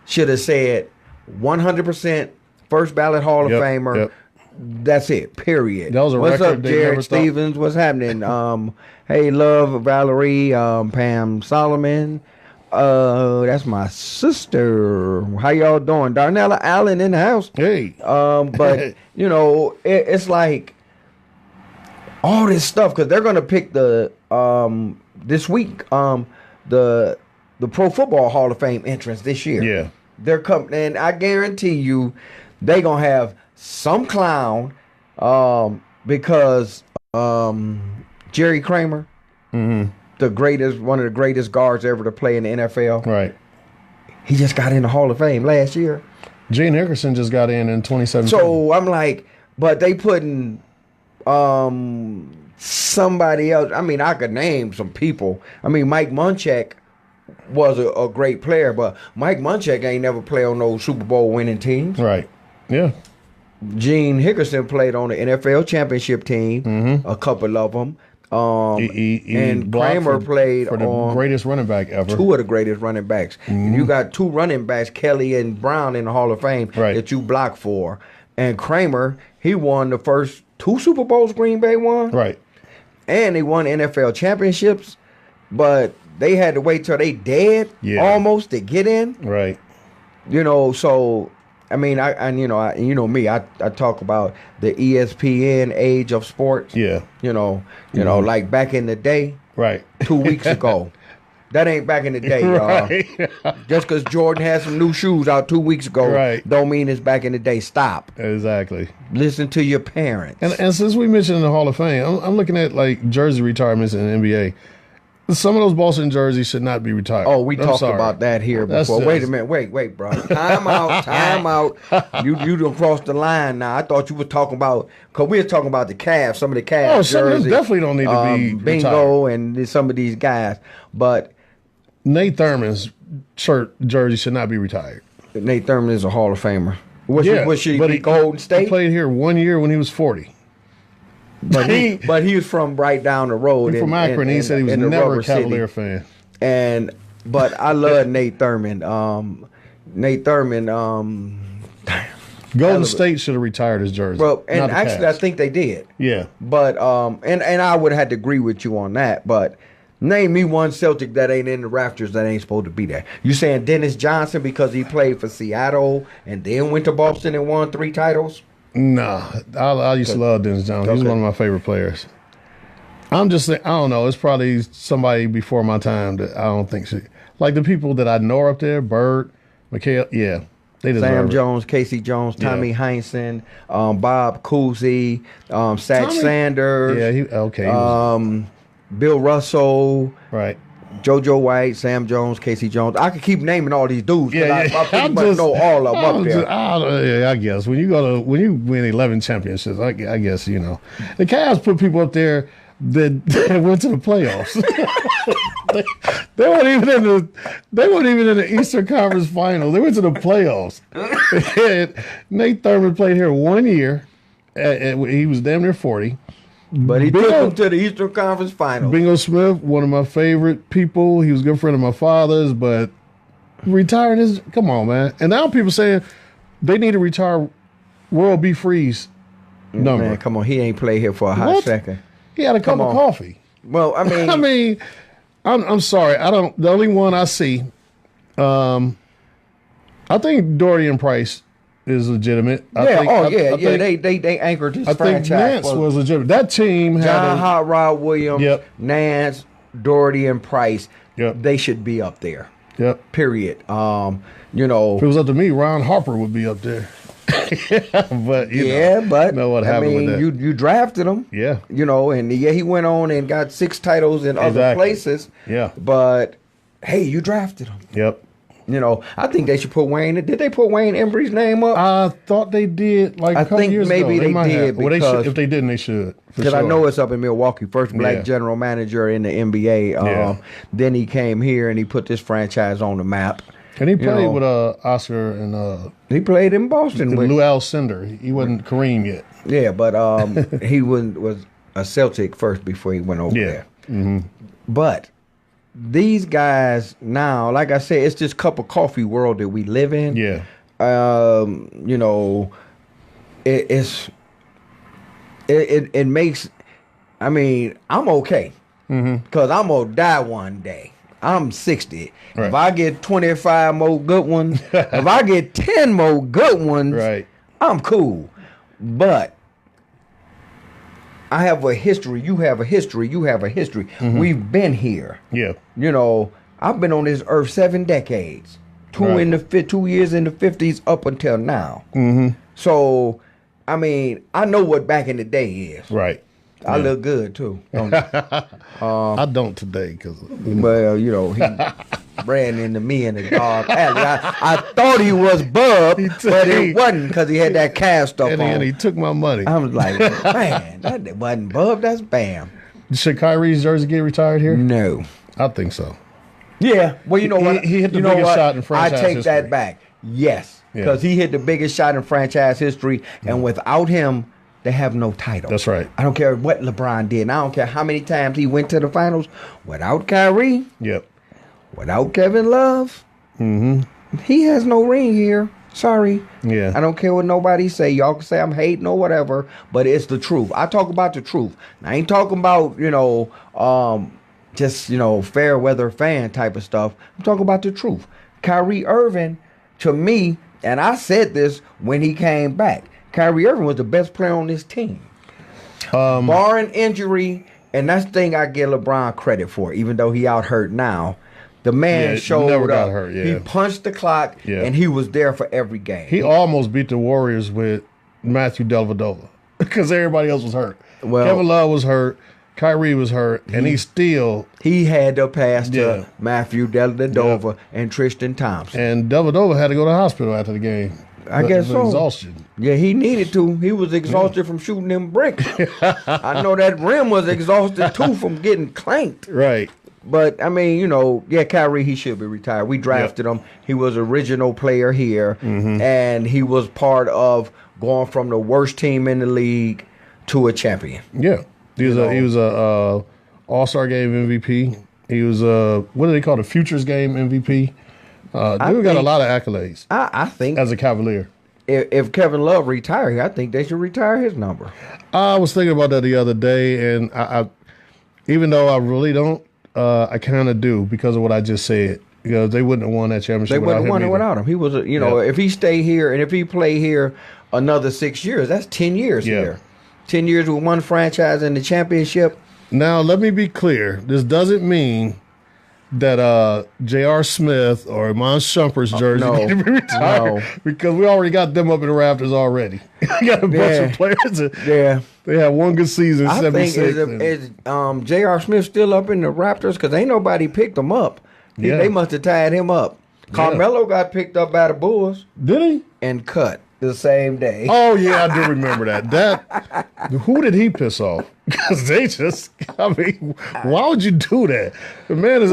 should have said 100% first ballot Hall of Famer. Yep. That's it. Period. That was a What's record up, Jared Stevens? What's happening? Hey, love, Valerie, Pam Solomon. That's my sister. How y'all doing? Darnella Allen in the house. Hey. But it's like all this stuff because they're gonna pick the this week the Pro Football Hall of Fame entrance this year. Yeah. They're coming, and I guarantee you, they gonna have some clown, because Jerry Kramer, one of the greatest guards ever to play in the NFL. Right. He just got in the Hall of Fame last year. Gene Hickerson just got in 2017. So I'm like, but they putting somebody else. I mean, I could name some people. I mean, Mike Munchak was a great player, but Mike Munchak ain't never played on those Super Bowl winning teams. Right. Yeah. Gene Hickerson played on the NFL championship team, a couple of them. And Kramer played for the greatest running back ever. Two of the greatest running backs. And you got two running backs, Kelly and Brown, in the Hall of Fame that you blocked for. And Kramer, he won the first two Super Bowls Green Bay won. Right. And they won NFL championships, but they had to wait till they dead almost to get in. Right. So I mean, I talk about the ESPN age of sports. Yeah. Like back in the day. Right. 2 weeks ago. That ain't back in the day, y'all. Just because Jordan had some new shoes out 2 weeks ago, don't mean it's back in the day. Stop. Exactly. Listen to your parents. And since we mentioned the Hall of Fame, I'm looking at like jersey retirements in the NBA. Some of those Boston jerseys should not be retired. Oh, we talked about that here before. Wait a minute. Wait, bro. Time out. You done crossed the line now. I thought you were talking about, because we were talking about the Cavs, some of the Cavs some of them definitely don't need to be Bingo retired. And some of these guys. But Nate Thurman's jersey should not be retired. Nate Thurman is a Hall of Famer. What should he be, Golden State? He played here 1 year when he was 40. But he was from right down the road. He's from Akron. He said he was never a Cavalier fan. But I love Nate Thurman. Golden State should have retired his jersey. Well, and actually, I think they did. Yeah. But and I would have had to agree with you on that. But name me one Celtic that ain't in the rafters that ain't supposed to be there. You saying Dennis Johnson because he played for Seattle and then went to Boston and won 3 titles? Nah, I used to love Dennis Johnson. He's one of my favorite players. I'm just saying, I don't know. It's probably somebody before my time that I don't think should. Like the people that I know up there, Bird, Mikhail, they deserve Sam Jones, Casey Jones, Tommy Heinsohn, Bob Cousy, Satch Sander. Yeah, Bill Russell. Right. JoJo White, Sam Jones, Casey Jones. I could keep naming all these dudes. I pretty much know all of them up there. I guess when you win 11 championships, I guess the Cavs put people up there that went to the playoffs. they weren't even in the Eastern Conference Final. They went to the playoffs. Nate Thurman played here 1 year. He was damn near 40. But he took them to the Eastern Conference Finals. Bingo Smith, one of my favorite people. He was a good friend of my father's, but retiring is, come on, man. And now people saying they need to retire World B. Freeze number. Man, come on. He ain't played here for a hot second. He had a cup of coffee. Well, I mean. I'm sorry. The only one I see, I think Dorian Price is legitimate. They anchored his franchise. I think Nance was legitimate. That team had John Hot Rod Williams, Nance, Doherty, and Price. Yep. They should be up there. Yep. Period. If it was up to me, Ron Harper would be up there. But you know what happened with that. You drafted him. Yeah. And he went on and got 6 titles in other places. Yeah. But hey, you drafted him. Yep. You know, I think they should put Wayne. Did they put Wayne Embry's name up? I thought they did like a couple think years maybe ago. they might did have. Well, they because- should, if they didn't, they should. Because I know it's up in Milwaukee. First black general manager in the NBA. Then he came here and he put this franchise on the map. And he played with Oscar and he played in Boston with Lou Alcindor. He wasn't Kareem yet. Yeah, but he was a Celtic first before he went over there. Mm-hmm. But these guys now, like I said, it's this cup of coffee world that we live in. Yeah. You know, it makes. I mean, I'm okay because I'm gonna die one day. I'm 60. Right. If I get 25 more good ones, if I get 10 more good ones, Right. I'm cool. But I have a history. You have a history. You have a history. We've been here. Yeah. You know, I've been on this earth 7 decades. 2 years in the 50s up until now. So, I mean, I know what back in the day is. Right. I look good too. Don't I? I don't today because Well, you know, he ran into me in the dark alley. I thought he was Bub, but it wasn't because he had that cast stuff and on. he took my money. I was like, man, that wasn't Bub, that's Bam. Should Kyrie's jersey get retired here? No. I think so. Yeah, well, you know what? He hit the you know biggest what? shot in franchise I take history. that back. Yes, Yeah. because he hit the biggest shot in franchise history, and without him, they have no title. That's right. I don't care what LeBron did. And I don't care how many times he went to the finals. Without Kyrie, Yep. without Kevin Love, he has no ring here. Sorry. Yeah. I don't care what nobody say. Y'all can say I'm hating or whatever, but it's the truth. I talk about the truth. I ain't talking about, just, fair weather fan type of stuff. I'm talking about the truth. Kyrie Irving, to me, and I said this when he came back, Kyrie Irving was the best player on this team. Barring injury, and that's the thing I give LeBron credit for, even though he out hurt now. The man showed never got up. hurt, yeah. He punched the clock, and he was there for every game. He almost beat the Warriors with Matthew Dellavedova because everybody else was hurt. Well, Kevin Love was hurt. Kyrie was hurt, and he had to pass to Matthew Dellavedova and Tristan Thompson. And Dellavedova had to go to the hospital after the game. I guess so. Exhaustion. Yeah, he needed to. He was exhausted from shooting them bricks. I know that rim was exhausted too from getting clanked. Right. But I mean, Kyrie, he should be retired. We drafted him. He was an original player here, and he was part of going from the worst team in the league to a champion. Yeah, he was a All-Star Game MVP. He was what do they call it? Futures Game MVP. Dude got a lot of accolades. I think as a Cavalier. If Kevin Love retired, I think they should retire his number. I was thinking about that the other day, and I even though I really don't, I kind of do because of what I just said. Because they wouldn't have won that championship. They wouldn't have won it without him. He was, if he stay here and if he play here another 6 years, that's 10 years here. 10 years with one franchise in the championship. Now, let me be clear. This doesn't mean that J.R. Smith or Iman Shumpert's jersey need to be retired because we already got them up in the rafters already. We got a bunch of players. They had one good season in 76. Is J.R. Smith still up in the Raptors? Because ain't nobody picked him up. They must have tied him up. Carmelo got picked up by the Bulls. Did he? And cut the same day. Oh, yeah, I do remember that. Who did he piss off? Because why would you do that? The man is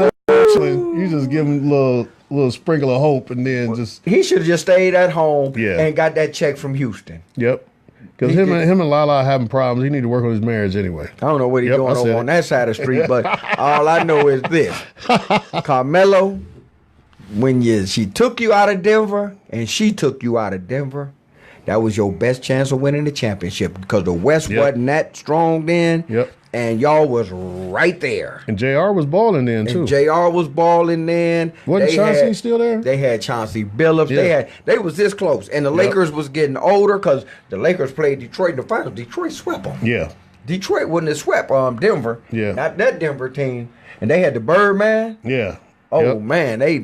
chilling. You just give him a little sprinkle of hope and then just... He should have just stayed at home and got that check from Houston. Yep. Because him and Lala having problems. He need to work on his marriage anyway. I don't know what he's doing over on that side of the street, but all I know is this. Carmelo, when she took you out of Denver and she took you out of Denver, that was your best chance of winning the championship because the West wasn't that strong then. Yep. And y'all was right there. And JR was balling then, too. And JR was balling then. Wasn't Chauncey still there? They had Chauncey Billups. Yeah. They was this close. And the Lakers was getting older because the Lakers played Detroit in the finals. Detroit swept them. Yeah. Detroit wouldn't have swept Denver. Yeah. Not that Denver team. And they had the Birdman. Yeah. Oh, man. They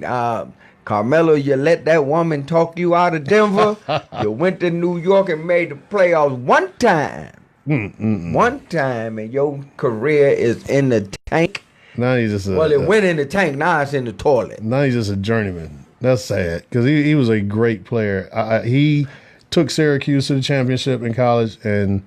Carmelo, you let that woman talk you out of Denver. You went to New York and made the playoffs one time. One time, and your career is in the tank. Now he's just it went in the tank. Now it's in the toilet. Now he's just a journeyman. That's sad because he was a great player. He took Syracuse to the championship in college, and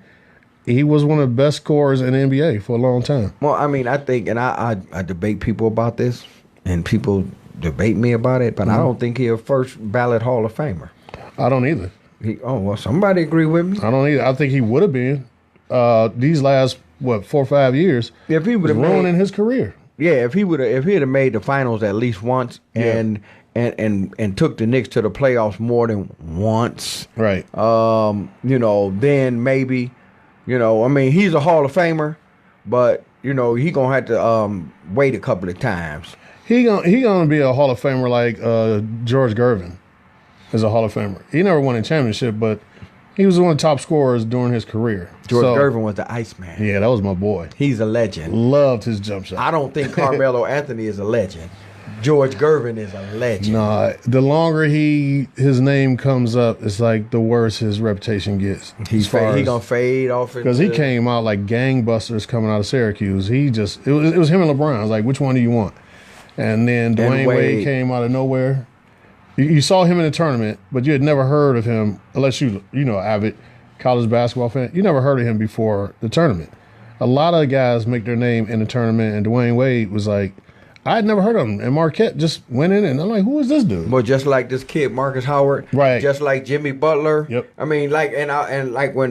he was one of the best scorers in the NBA for a long time. Well, I mean, I think, and I debate people about this, and people debate me about it, but I don't think he's a first ballot Hall of Famer. I don't either. Well, somebody agree with me. I don't either. I think he would have been these last 4 or 5 years. If he would have ruining his career. Yeah, if he had have made the finals at least once, and took the Knicks to the playoffs more than once, right? Then maybe, I mean, he's a Hall of Famer, but he gonna have to wait a couple of times. He gonna be a Hall of Famer like George Gervin is a Hall of Famer. He never won a championship, but he was one of the top scorers during his career. George Gervin was the Iceman. Yeah, that was my boy. He's a legend. Loved his jump shot. I don't think Carmelo Anthony is a legend. George Gervin is a legend. Nah, the longer his name comes up, it's like the worse his reputation gets. He gonna fade off because he came out like gangbusters coming out of Syracuse. It was him and LeBron. I was like, which one do you want? And then Dwayne Wade came out of nowhere. You saw him in the tournament, but you had never heard of him unless avid college basketball fan. You never heard of him before the tournament. A lot of guys make their name in the tournament, and Dwayne Wade was like, I had never heard of him. And Marquette just went in, and I'm like, who is this dude? Well, just like this kid, Marcus Howard. Right. Just like Jimmy Butler. Yep. I mean, and when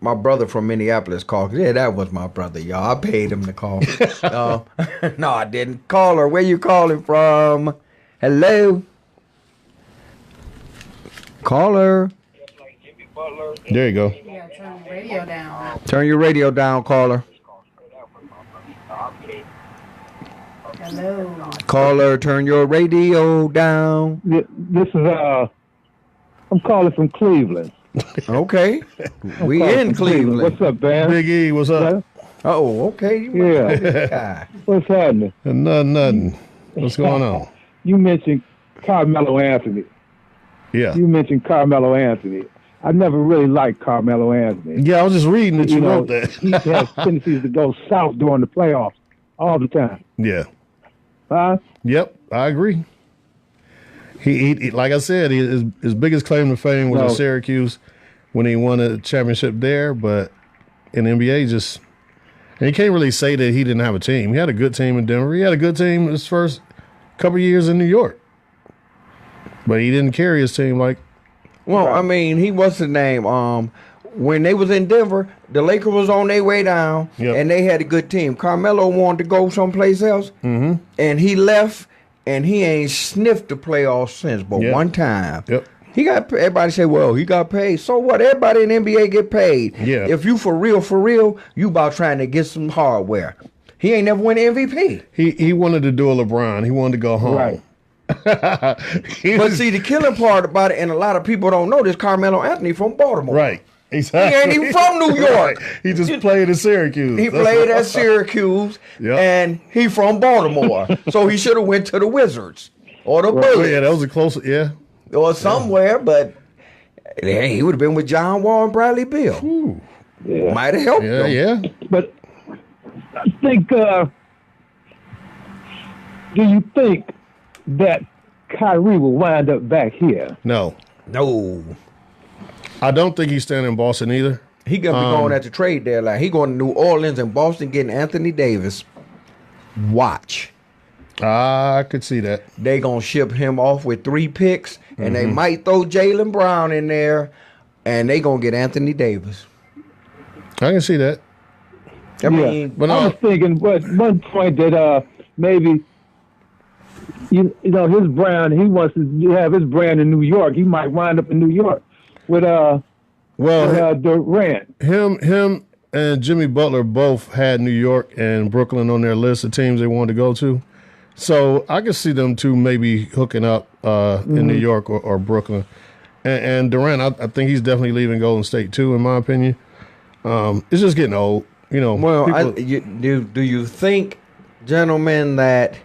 my brother from Minneapolis called. Yeah, that was my brother, y'all. I paid him to call. No, I didn't. Caller, where you calling from? Hello? Caller. There you go. Yeah, turn the radio down. Turn your radio down, caller. Hello. Caller, turn your radio down. This is I'm calling from Cleveland. Okay. We in Cleveland. What's up, man? Big E, what's up? Oh, okay. Yeah. What's happening? Nothing. What's going on? You mentioned Carmelo Anthony. Yeah. You mentioned Carmelo Anthony. I never really liked Carmelo Anthony. Yeah, I was just reading that you wrote that. He has tendencies to go south during the playoffs all the time. Yeah. Huh? Yep, I agree. He like I said, his biggest claim to fame was at Syracuse when he won a championship there, but in the NBA and he can't really say that he didn't have a team. He had a good team in Denver. He had a good team his first couple of years in New York. But he didn't carry his team like. Well, I mean, he was the name. When they was in Denver, the Lakers was on their way down, and they had a good team. Carmelo wanted to go someplace else, and he left, and he ain't sniffed the playoffs since, but one time. Yep. He got, everybody say, well, he got paid. So what? Everybody in the NBA get paid. Yeah. If you for real, you about trying to get some hardware. He ain't never win MVP. He wanted to do a LeBron. He wanted to go home. Right. But see, the killing part about it, and a lot of people don't know this, Carmelo Anthony from Baltimore. Right. Exactly. He ain't even from New York. He just played at Syracuse. He played at Syracuse, and he from Baltimore. So he should have went to the Wizards or the Bullets. Yeah, that was a close, or somewhere, but he would have been with John Wall and Bradley Beal. Yeah. Might have helped him. Yeah. But I think, do you think that Kyrie will wind up back here? No. I don't think he's staying in Boston either. He gonna be going at the trade deadline. He going to New Orleans and Boston getting Anthony Davis. Watch. I could see that. They gonna ship him off with 3 picks, and they might throw Jaylen Brown in there, and they gonna get Anthony Davis. I can see that. I mean, but I was thinking, one point that maybe you know his brand. He wants to have his brand in New York. He might wind up in New York with Durant. Him and Jimmy Butler both had New York and Brooklyn on their list of teams they wanted to go to. So I could see them two maybe hooking up in New York or Brooklyn. And Durant, I think he's definitely leaving Golden State too, in my opinion. It's just getting old, you know. Well, do you think, gentlemen, that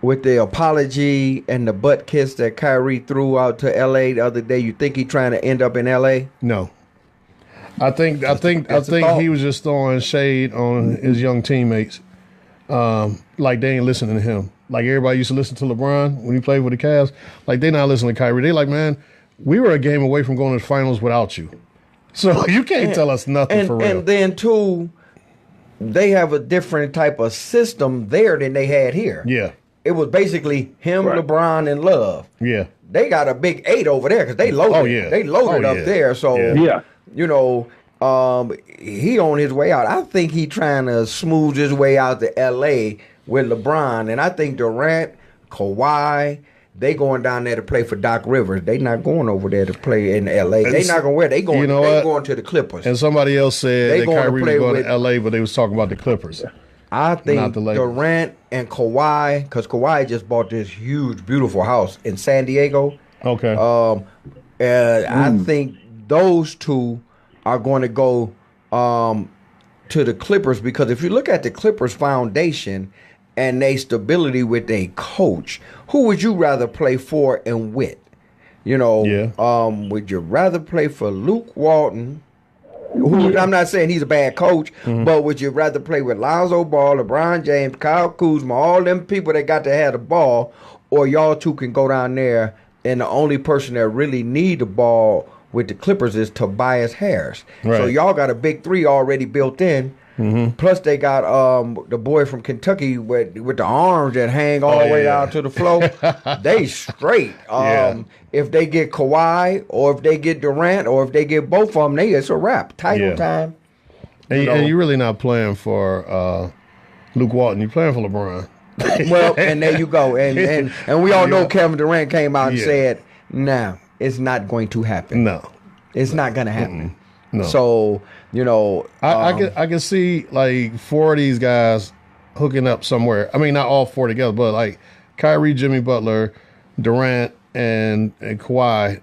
with the apology and the butt kiss that Kyrie threw out to L.A. the other day, you think he's trying to end up in L.A.? No. I think he was just throwing shade on his young teammates, like they ain't listening to him. like everybody used to listen to LeBron when he played for the Cavs. Like they not listening to Kyrie. They like, man, we were a game away from going to the finals without you. So you can't tell us nothing for real. And then too, they have a different type of system there than they had here. Yeah. It was basically him, LeBron, and Love. Yeah. They got a big 8 over there because they loaded. Oh, yeah. They loaded up there. So you know, he on his way out. I think he trying to smooth his way out to L.A. with LeBron, and I think Durant, Kawhi, they going down there to play for Doc Rivers. They not going over there to play in L.A. They not going where they going. They going to the Clippers. And somebody else said that Kyrie was going to L.A., but they was talking about the Clippers. I think Durant and Kawhi, because Kawhi just bought this huge, beautiful house in San Diego. Okay. I think those two are going to go to the Clippers, because if you look at the Clippers foundation and their stability with their coach, who would you rather play for and with? You know, would you rather play for Luke Walton, who I'm not saying he's a bad coach, but would you rather play with Lonzo Ball, LeBron James, Kyle Kuzma, all them people that got to have the ball, or y'all two can go down there and the only person that really need the ball with the Clippers is Tobias Harris. Right. So y'all got a big 3 already built in. Plus they got the boy from Kentucky with the arms that hang all the way down to the floor. They straight. If they get Kawhi, or if they get Durant, or if they get both of them, it's a wrap. Title time. And you're really not playing for Luke Walton. You're playing for LeBron. Well, and there you go. And we all know Kevin Durant came out and said, "Nah, it's not going to happen. No, it's not going to happen." No. So, you know, I can see like 4 of these guys hooking up somewhere. I mean, not all 4 together, but like Kyrie, Jimmy Butler, Durant, and Kawhi.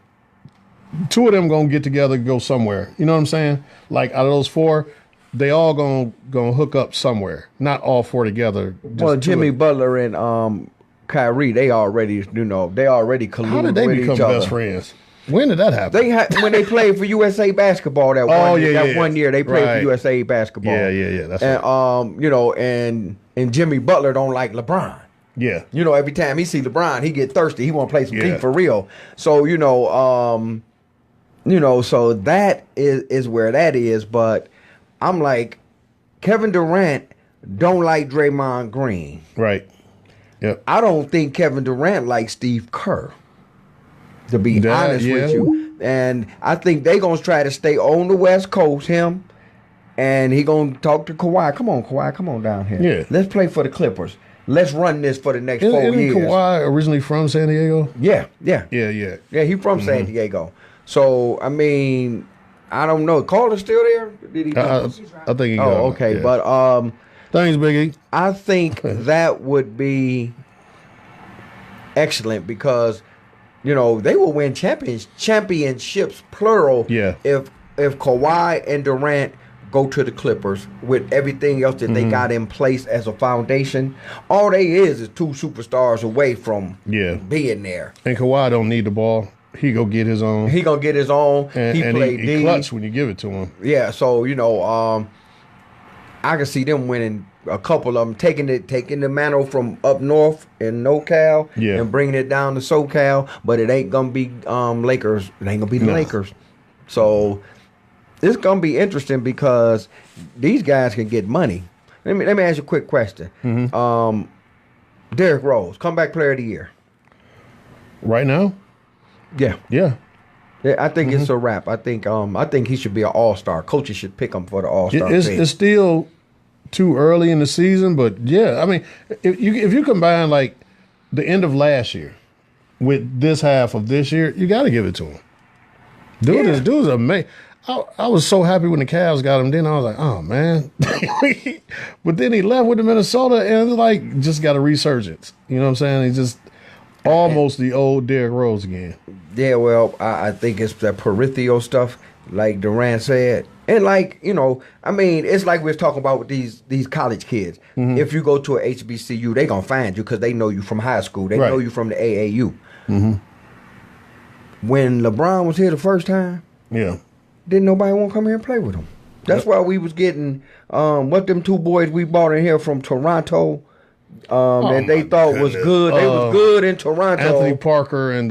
2 of them gonna get together and go somewhere. You know what I'm saying? Like out of those 4, they all gonna hook up somewhere. Not all 4 together. Well, Jimmy Butler and Kyrie, they already colluded. How did they become best friends? When did that happen? When they played for USA basketball that one year they played for USA basketball. Yeah. That's and you know, and Jimmy Butler don't like LeBron. Yeah. You know, every time he see LeBron, he get thirsty. He want to play some deep for real. So, so that is where that is. But I'm like, Kevin Durant don't like Draymond Green. Right. Yep. I don't think Kevin Durant likes Steve Kerr, to be honest with you. And I think they going to try to stay on the West Coast, him, and he going to talk to Kawhi. Come on, Kawhi, come on down here. Yeah. Let's play for the Clippers. Let's run this for the next 4 years. Isn't Kawhi originally from San Diego? Yeah. Yeah, he from San Diego. So, I mean, I don't know. Calder's still there? Did he? I think he got okay. Yeah. But thanks, Biggie. I think that would be excellent because, you know, they will win championships, plural, if Kawhi and Durant go to the Clippers with everything else that they got in place as a foundation. All they is 2 superstars away from being there. And Kawhi don't need the ball. He go get his own. He gonna get his own. And he played he clutch when you give it to him. Yeah, so you know, I can see them winning a couple of them, taking the mantle from up north in NorCal and bringing it down to SoCal. But it ain't gonna be Lakers. It ain't gonna be the Lakers. So it's gonna be interesting because these guys can get money. Let me ask you a quick question. Derrick Rose, comeback player of the year. Right now? Yeah, I think it's a wrap. I think he should be an all-star. Coaches should pick him for the all-star. It's still too early in the season, but I mean, if you combine like the end of last year with this half of this year, you got to give it to him. Dude's amazing. I was so happy when the Cavs got him. Then I was like, oh man, but then he left with the Minnesota and like just got a resurgence. You know what I'm saying? He's just almost the old Derrick Rose again. Yeah, well, I think it's the peripheral stuff, like Durant said. And like, you know, I mean, it's like we're talking about with these college kids. If you go to a HBCU, they going to find you because they know you from high school. They know you from the AAU. When LeBron was here the first time, didn't nobody want to come here and play with him. That's why we was getting, what them 2 boys we bought in here from Toronto, that they thought was good. They was good in Toronto. Anthony Parker and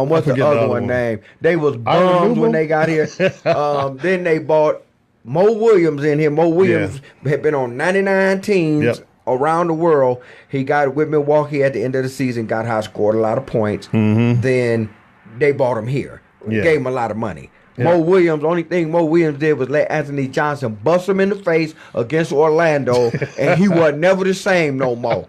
what's the other one name? They was bums when they got here. Then they bought Mo Williams in here. Mo Williams had been on 99 teams around the world. He got with Milwaukee at the end of the season, got high, scored a lot of points. Then they bought him here. Gave him a lot of money. Mo Williams, only thing Mo Williams did was let Anthony Johnson bust him in the face against Orlando, and he was never the same no more.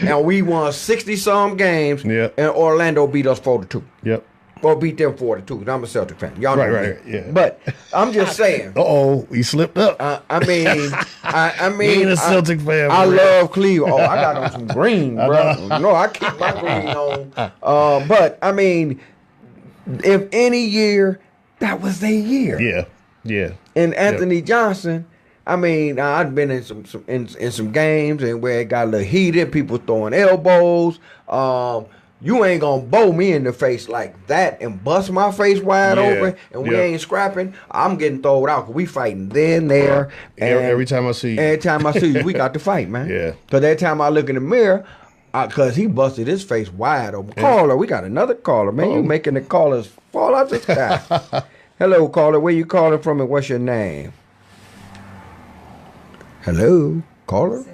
And we won 60-some games, and Orlando beat us 4-2. Yep. Or beat them 4-2. I'm a Celtic fan. Y'all know right, yeah. But I'm just saying. He slipped up. I mean, He ain't a Celtic fan. I love Cleveland. I got on some green, bro. No, I keep my green on. But I mean, if any year, that was their year. Yeah. And Anthony Johnson, I mean, I've been in some games and where it got a little heated, people throwing elbows. You ain't gonna bow me in the face like that and bust my face wide open, and we ain't scrapping. I'm getting thrown out because we fighting then, there. And every time I see you. Every time I see you, we got to fight, man. Yeah. Because every time I look in the mirror, because he busted his face wide open. Caller, we got another caller, man. You making the callers fall out the sky. Hello, caller. Where you calling from and what's your name? Hello, caller.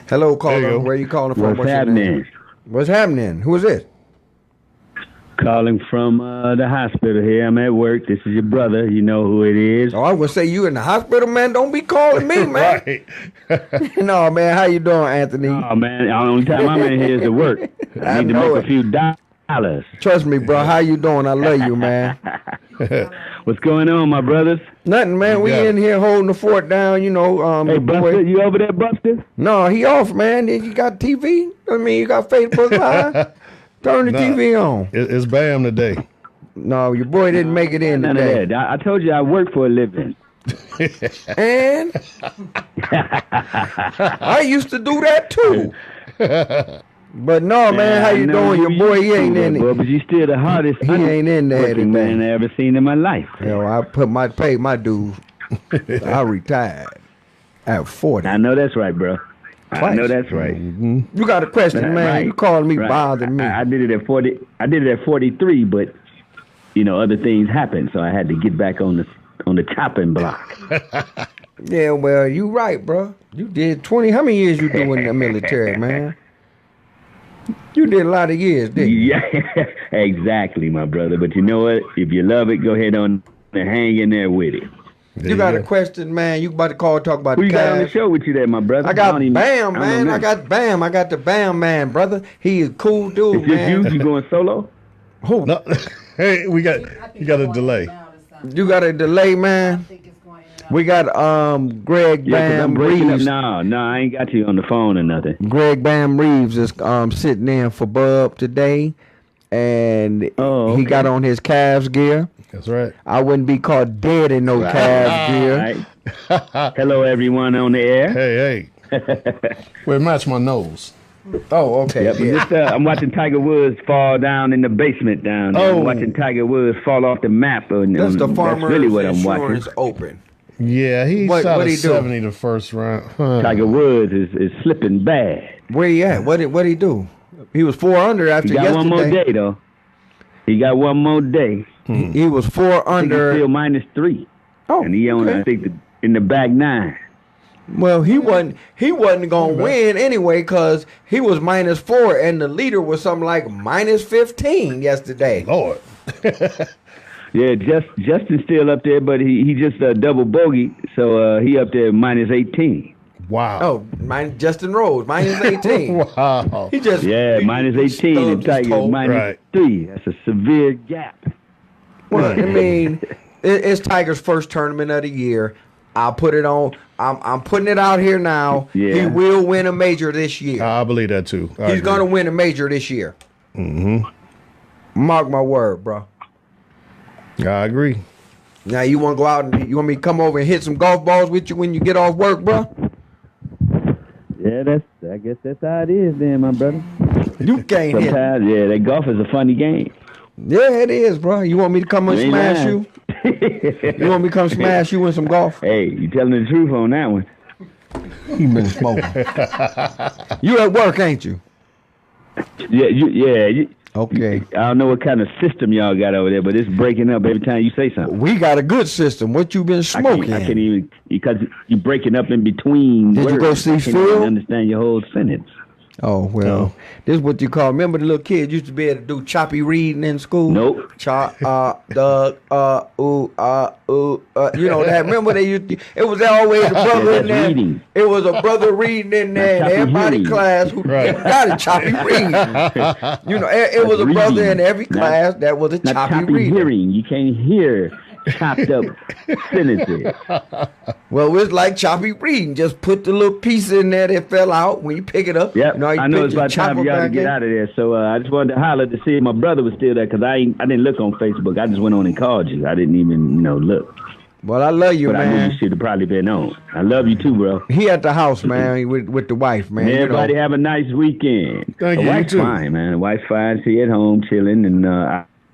Hello, caller. Where you calling from? What's happening? What's happening? Who is this? Calling from the hospital here. I'm at work. This is your brother. You know who it is. Oh, I would say you in the hospital, man. Don't be calling me, man. Right. No, man. How you doing, Anthony? Oh, man. The only time I'm in here is to work. I need to make a few dollars. Trust me, bro. How you doing? I love you, man. What's going on, my brothers? Nothing, man. We in here holding the fort down, you know. Hey, Buster, you over there, Buster? No, he off, man. You got TV? I mean, you got Facebook Live? Turn the TV on. It's Bam today. No, your boy didn't make it in None today. of that. I told you I work for a living. And I used to do that too. But no, man, how you doing? Your boy, he ain't in it. But you still the hardest. He ain't in there working man I ever seen in my life. You know, I paid my dues. I retired at 40. I know that's right, bro. Twice. I know that's right. Mm-hmm. You got a question, man. Right. You calling me, Right. bothering me. I did it at 40. I did it at 43, but you know other things happened, so I had to get back on the chopping block. Yeah, well, you right, bro. You did 20. How many years you do in the military, man? You did a lot of years, didn't you? Yeah, exactly, my brother. But you know what? If you love it, go ahead on and hang in there with it. You got a question, man? You about to call and talk about Who the you got on the Cavs? show with you there, my brother? I got Bam, I man. I got Bam. I got the Bam, man, brother. He is a cool dude, It's just man. you going solo? Who? No. Hey, you got a delay. You got a delay, man. We got Greg Yeah, 'cause I'm Bam breaking up. Reeves. No, I ain't got you on the phone or nothing. Greg Bam Reeves is sitting in for Bub today, and he got on his Cavs gear. That's right. I wouldn't be caught dead in no Cavs gear. Right. Hello, everyone on the air. Hey. Well, it matched my nose. Oh, okay. Yeah, but Yeah. this, I'm watching Tiger Woods fall down in the basement down there. Oh. I'm watching Tiger Woods fall off the map. That's the Farmers That's really what I'm watching. Insurance Open. Yeah, he What- shot what'd a he do? 70 the first round. Huh. Tiger Woods is slipping bad. Where he at? What did he do? He was 4 under after He got yesterday. one more day, though. He got one more day. He was 4 I think he's under. still -3. Oh, And he on, okay. I think, in the back 9. Well, he wasn't gonna win anyway because he was -4 and the leader was something like -15 yesterday. Lord. Yeah, Justin's still up there, but he just double bogey, so he up there -18. Wow. Oh, Justin Rose -18. Wow. He just Yeah, -18 and stubbed his Tiger toe. -3. That's a severe gap. Well, I mean, it's Tiger's first tournament of the year. I'll put it on. I'm putting it out here now. Yeah. He will win a major this year. I believe that too. He's gonna win a major this year. Mm-hmm. Mark my word, bro. I agree. Now you want to go out and you want me to come over and hit some golf balls with you when you get off work, bro? Yeah, I guess that's how it is then, my brother. You can't hit. Sometimes, yeah, that golf is a funny game. Yeah, it is, bro. You want me to come and You ain't smash lying. you? You want me to come smash you in some golf? Hey, you telling the truth on that one. He been smoking. You at work, ain't you? Yeah. Okay. I don't know what kind of system y'all got over there, but it's breaking up every time you say something. We got a good system. What you been smoking? I can't even, because you're breaking up in between Did words. you go see I can't Phil? even understand your whole sentence. Oh, well, this is what you call, remember the little kids used to be able to do choppy reading in school? Nope. Chop, Doug, ooh, you know that. Remember they used to, it was always a brother in there. Reading. It was a brother reading in there, and everybody hearing. class who got a choppy reading. You know, it was a brother in every class that was a Not choppy reading. hearing. You can't hear chopped up sentences. Well, it's like choppy reading. Just put the little piece in there that fell out. When you pick it up, Yep. you know, I know it's about time for y'all to get out of there. So I just wanted to holler to see if my brother was still there, because I didn't look on Facebook. I just went on and called you. I didn't even look. Well, I love you, but man. I knew you should have probably been on. I love you too, bro. He at the house, man, with the wife, man. Everybody have a nice weekend. Thank the you, wife's you too. fine, man. The wife's fine. She at home chilling, and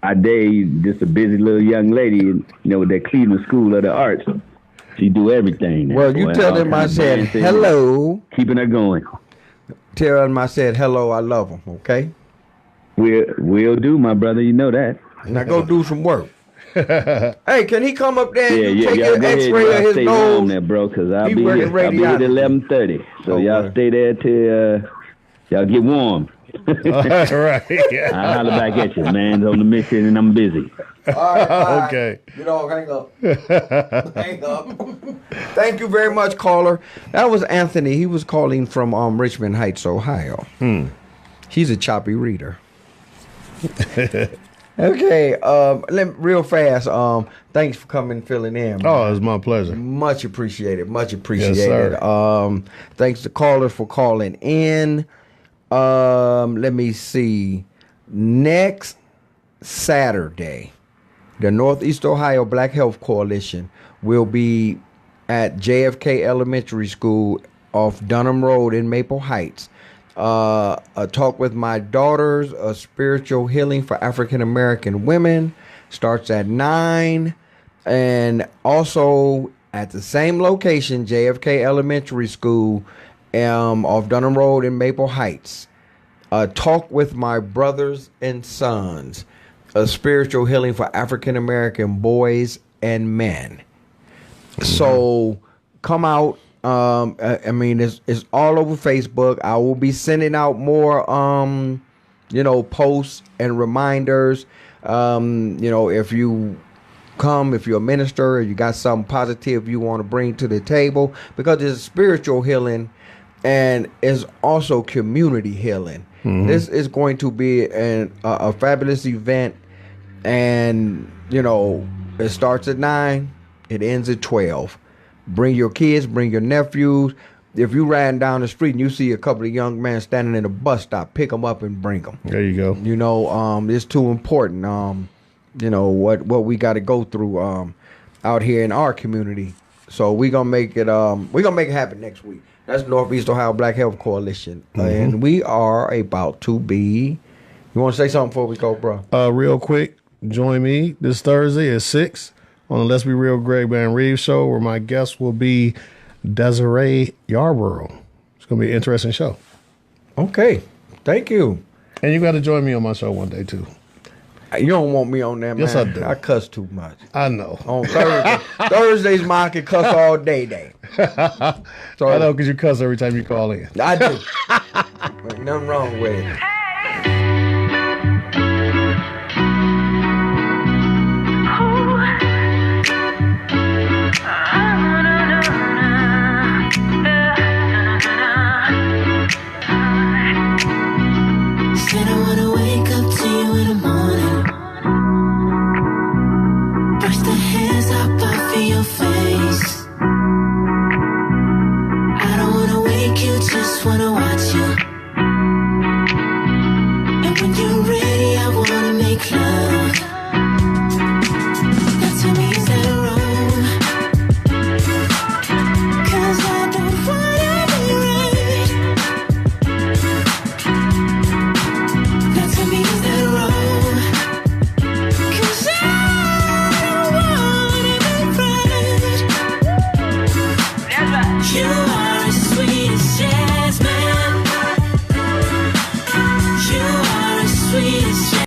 I date just a busy little young lady, with that Cleveland School of the Arts. She do everything. Well, you tell them I said hello. Keeping her going. Tell them I said hello. I love them. Okay. We'll do, my brother. You know that. Now go do some work. Hey, can he come up there and take y'all an go ahead, X-ray of his stay nose? home there, bro, because I'll He be working here. I'll be here at radiology. 11:30. So y'all right. stay there till y'all get warm. Right. Yeah. I'll holler back at you. Man's on the mission and I'm busy. All right, bye. Okay. You know, hang up. Hang up. Thank you very much, caller. That was Anthony. He was calling from Richmond Heights, Ohio. He's a choppy reader. Okay, real fast. Thanks for coming, filling in. Man. Oh, it's my pleasure. Much appreciated. Much appreciated. Yes, sir. Thanks to callers for calling in. Let me see. Next Saturday, the Northeast Ohio Black Health Coalition will be at JFK Elementary School off Dunham Road in Maple Heights. A talk with my daughters, a spiritual healing for African American women, starts at 9. And also at the same location, JFK Elementary School off Dunham Road in Maple Heights. Talk with my brothers and sons, a spiritual healing for African American boys and men. So come out. I mean, it's all over Facebook. I will be sending out more, posts and reminders. If you come, if you're a minister, or you got something positive you want to bring to the table, because it's spiritual healing and it's also community healing. This is going to be a fabulous event, and it starts at 9, it ends at 12. Bring your kids, bring your nephews. If you riding down the street and you see a couple of young men standing in a bus stop, pick them up and bring them. There you go. It's too important. What we got to go through out here in our community. So we're gonna make it happen next week. That's Northeast Ohio Black Health Coalition, and we are about to be. You want to say something before we go, bro? Real quick, join me this Thursday at 6 on the Let's Be Real Greg Van Reeves show, where my guest will be Desiree Yarborough. It's going to be an interesting show. Okay. Thank you. And you got to join me on my show one day, too. You don't want me on there, man. Yes, I do. I cuss too much. I know. On Thursday. Thursdays, I can cuss all day. So I know, because you cuss every time you call in. I do. Ain't nothing wrong with it. Said I wanna wake up to you in the morning, brush the hairs up off of your face. I don't wanna wake you, just wanna watch you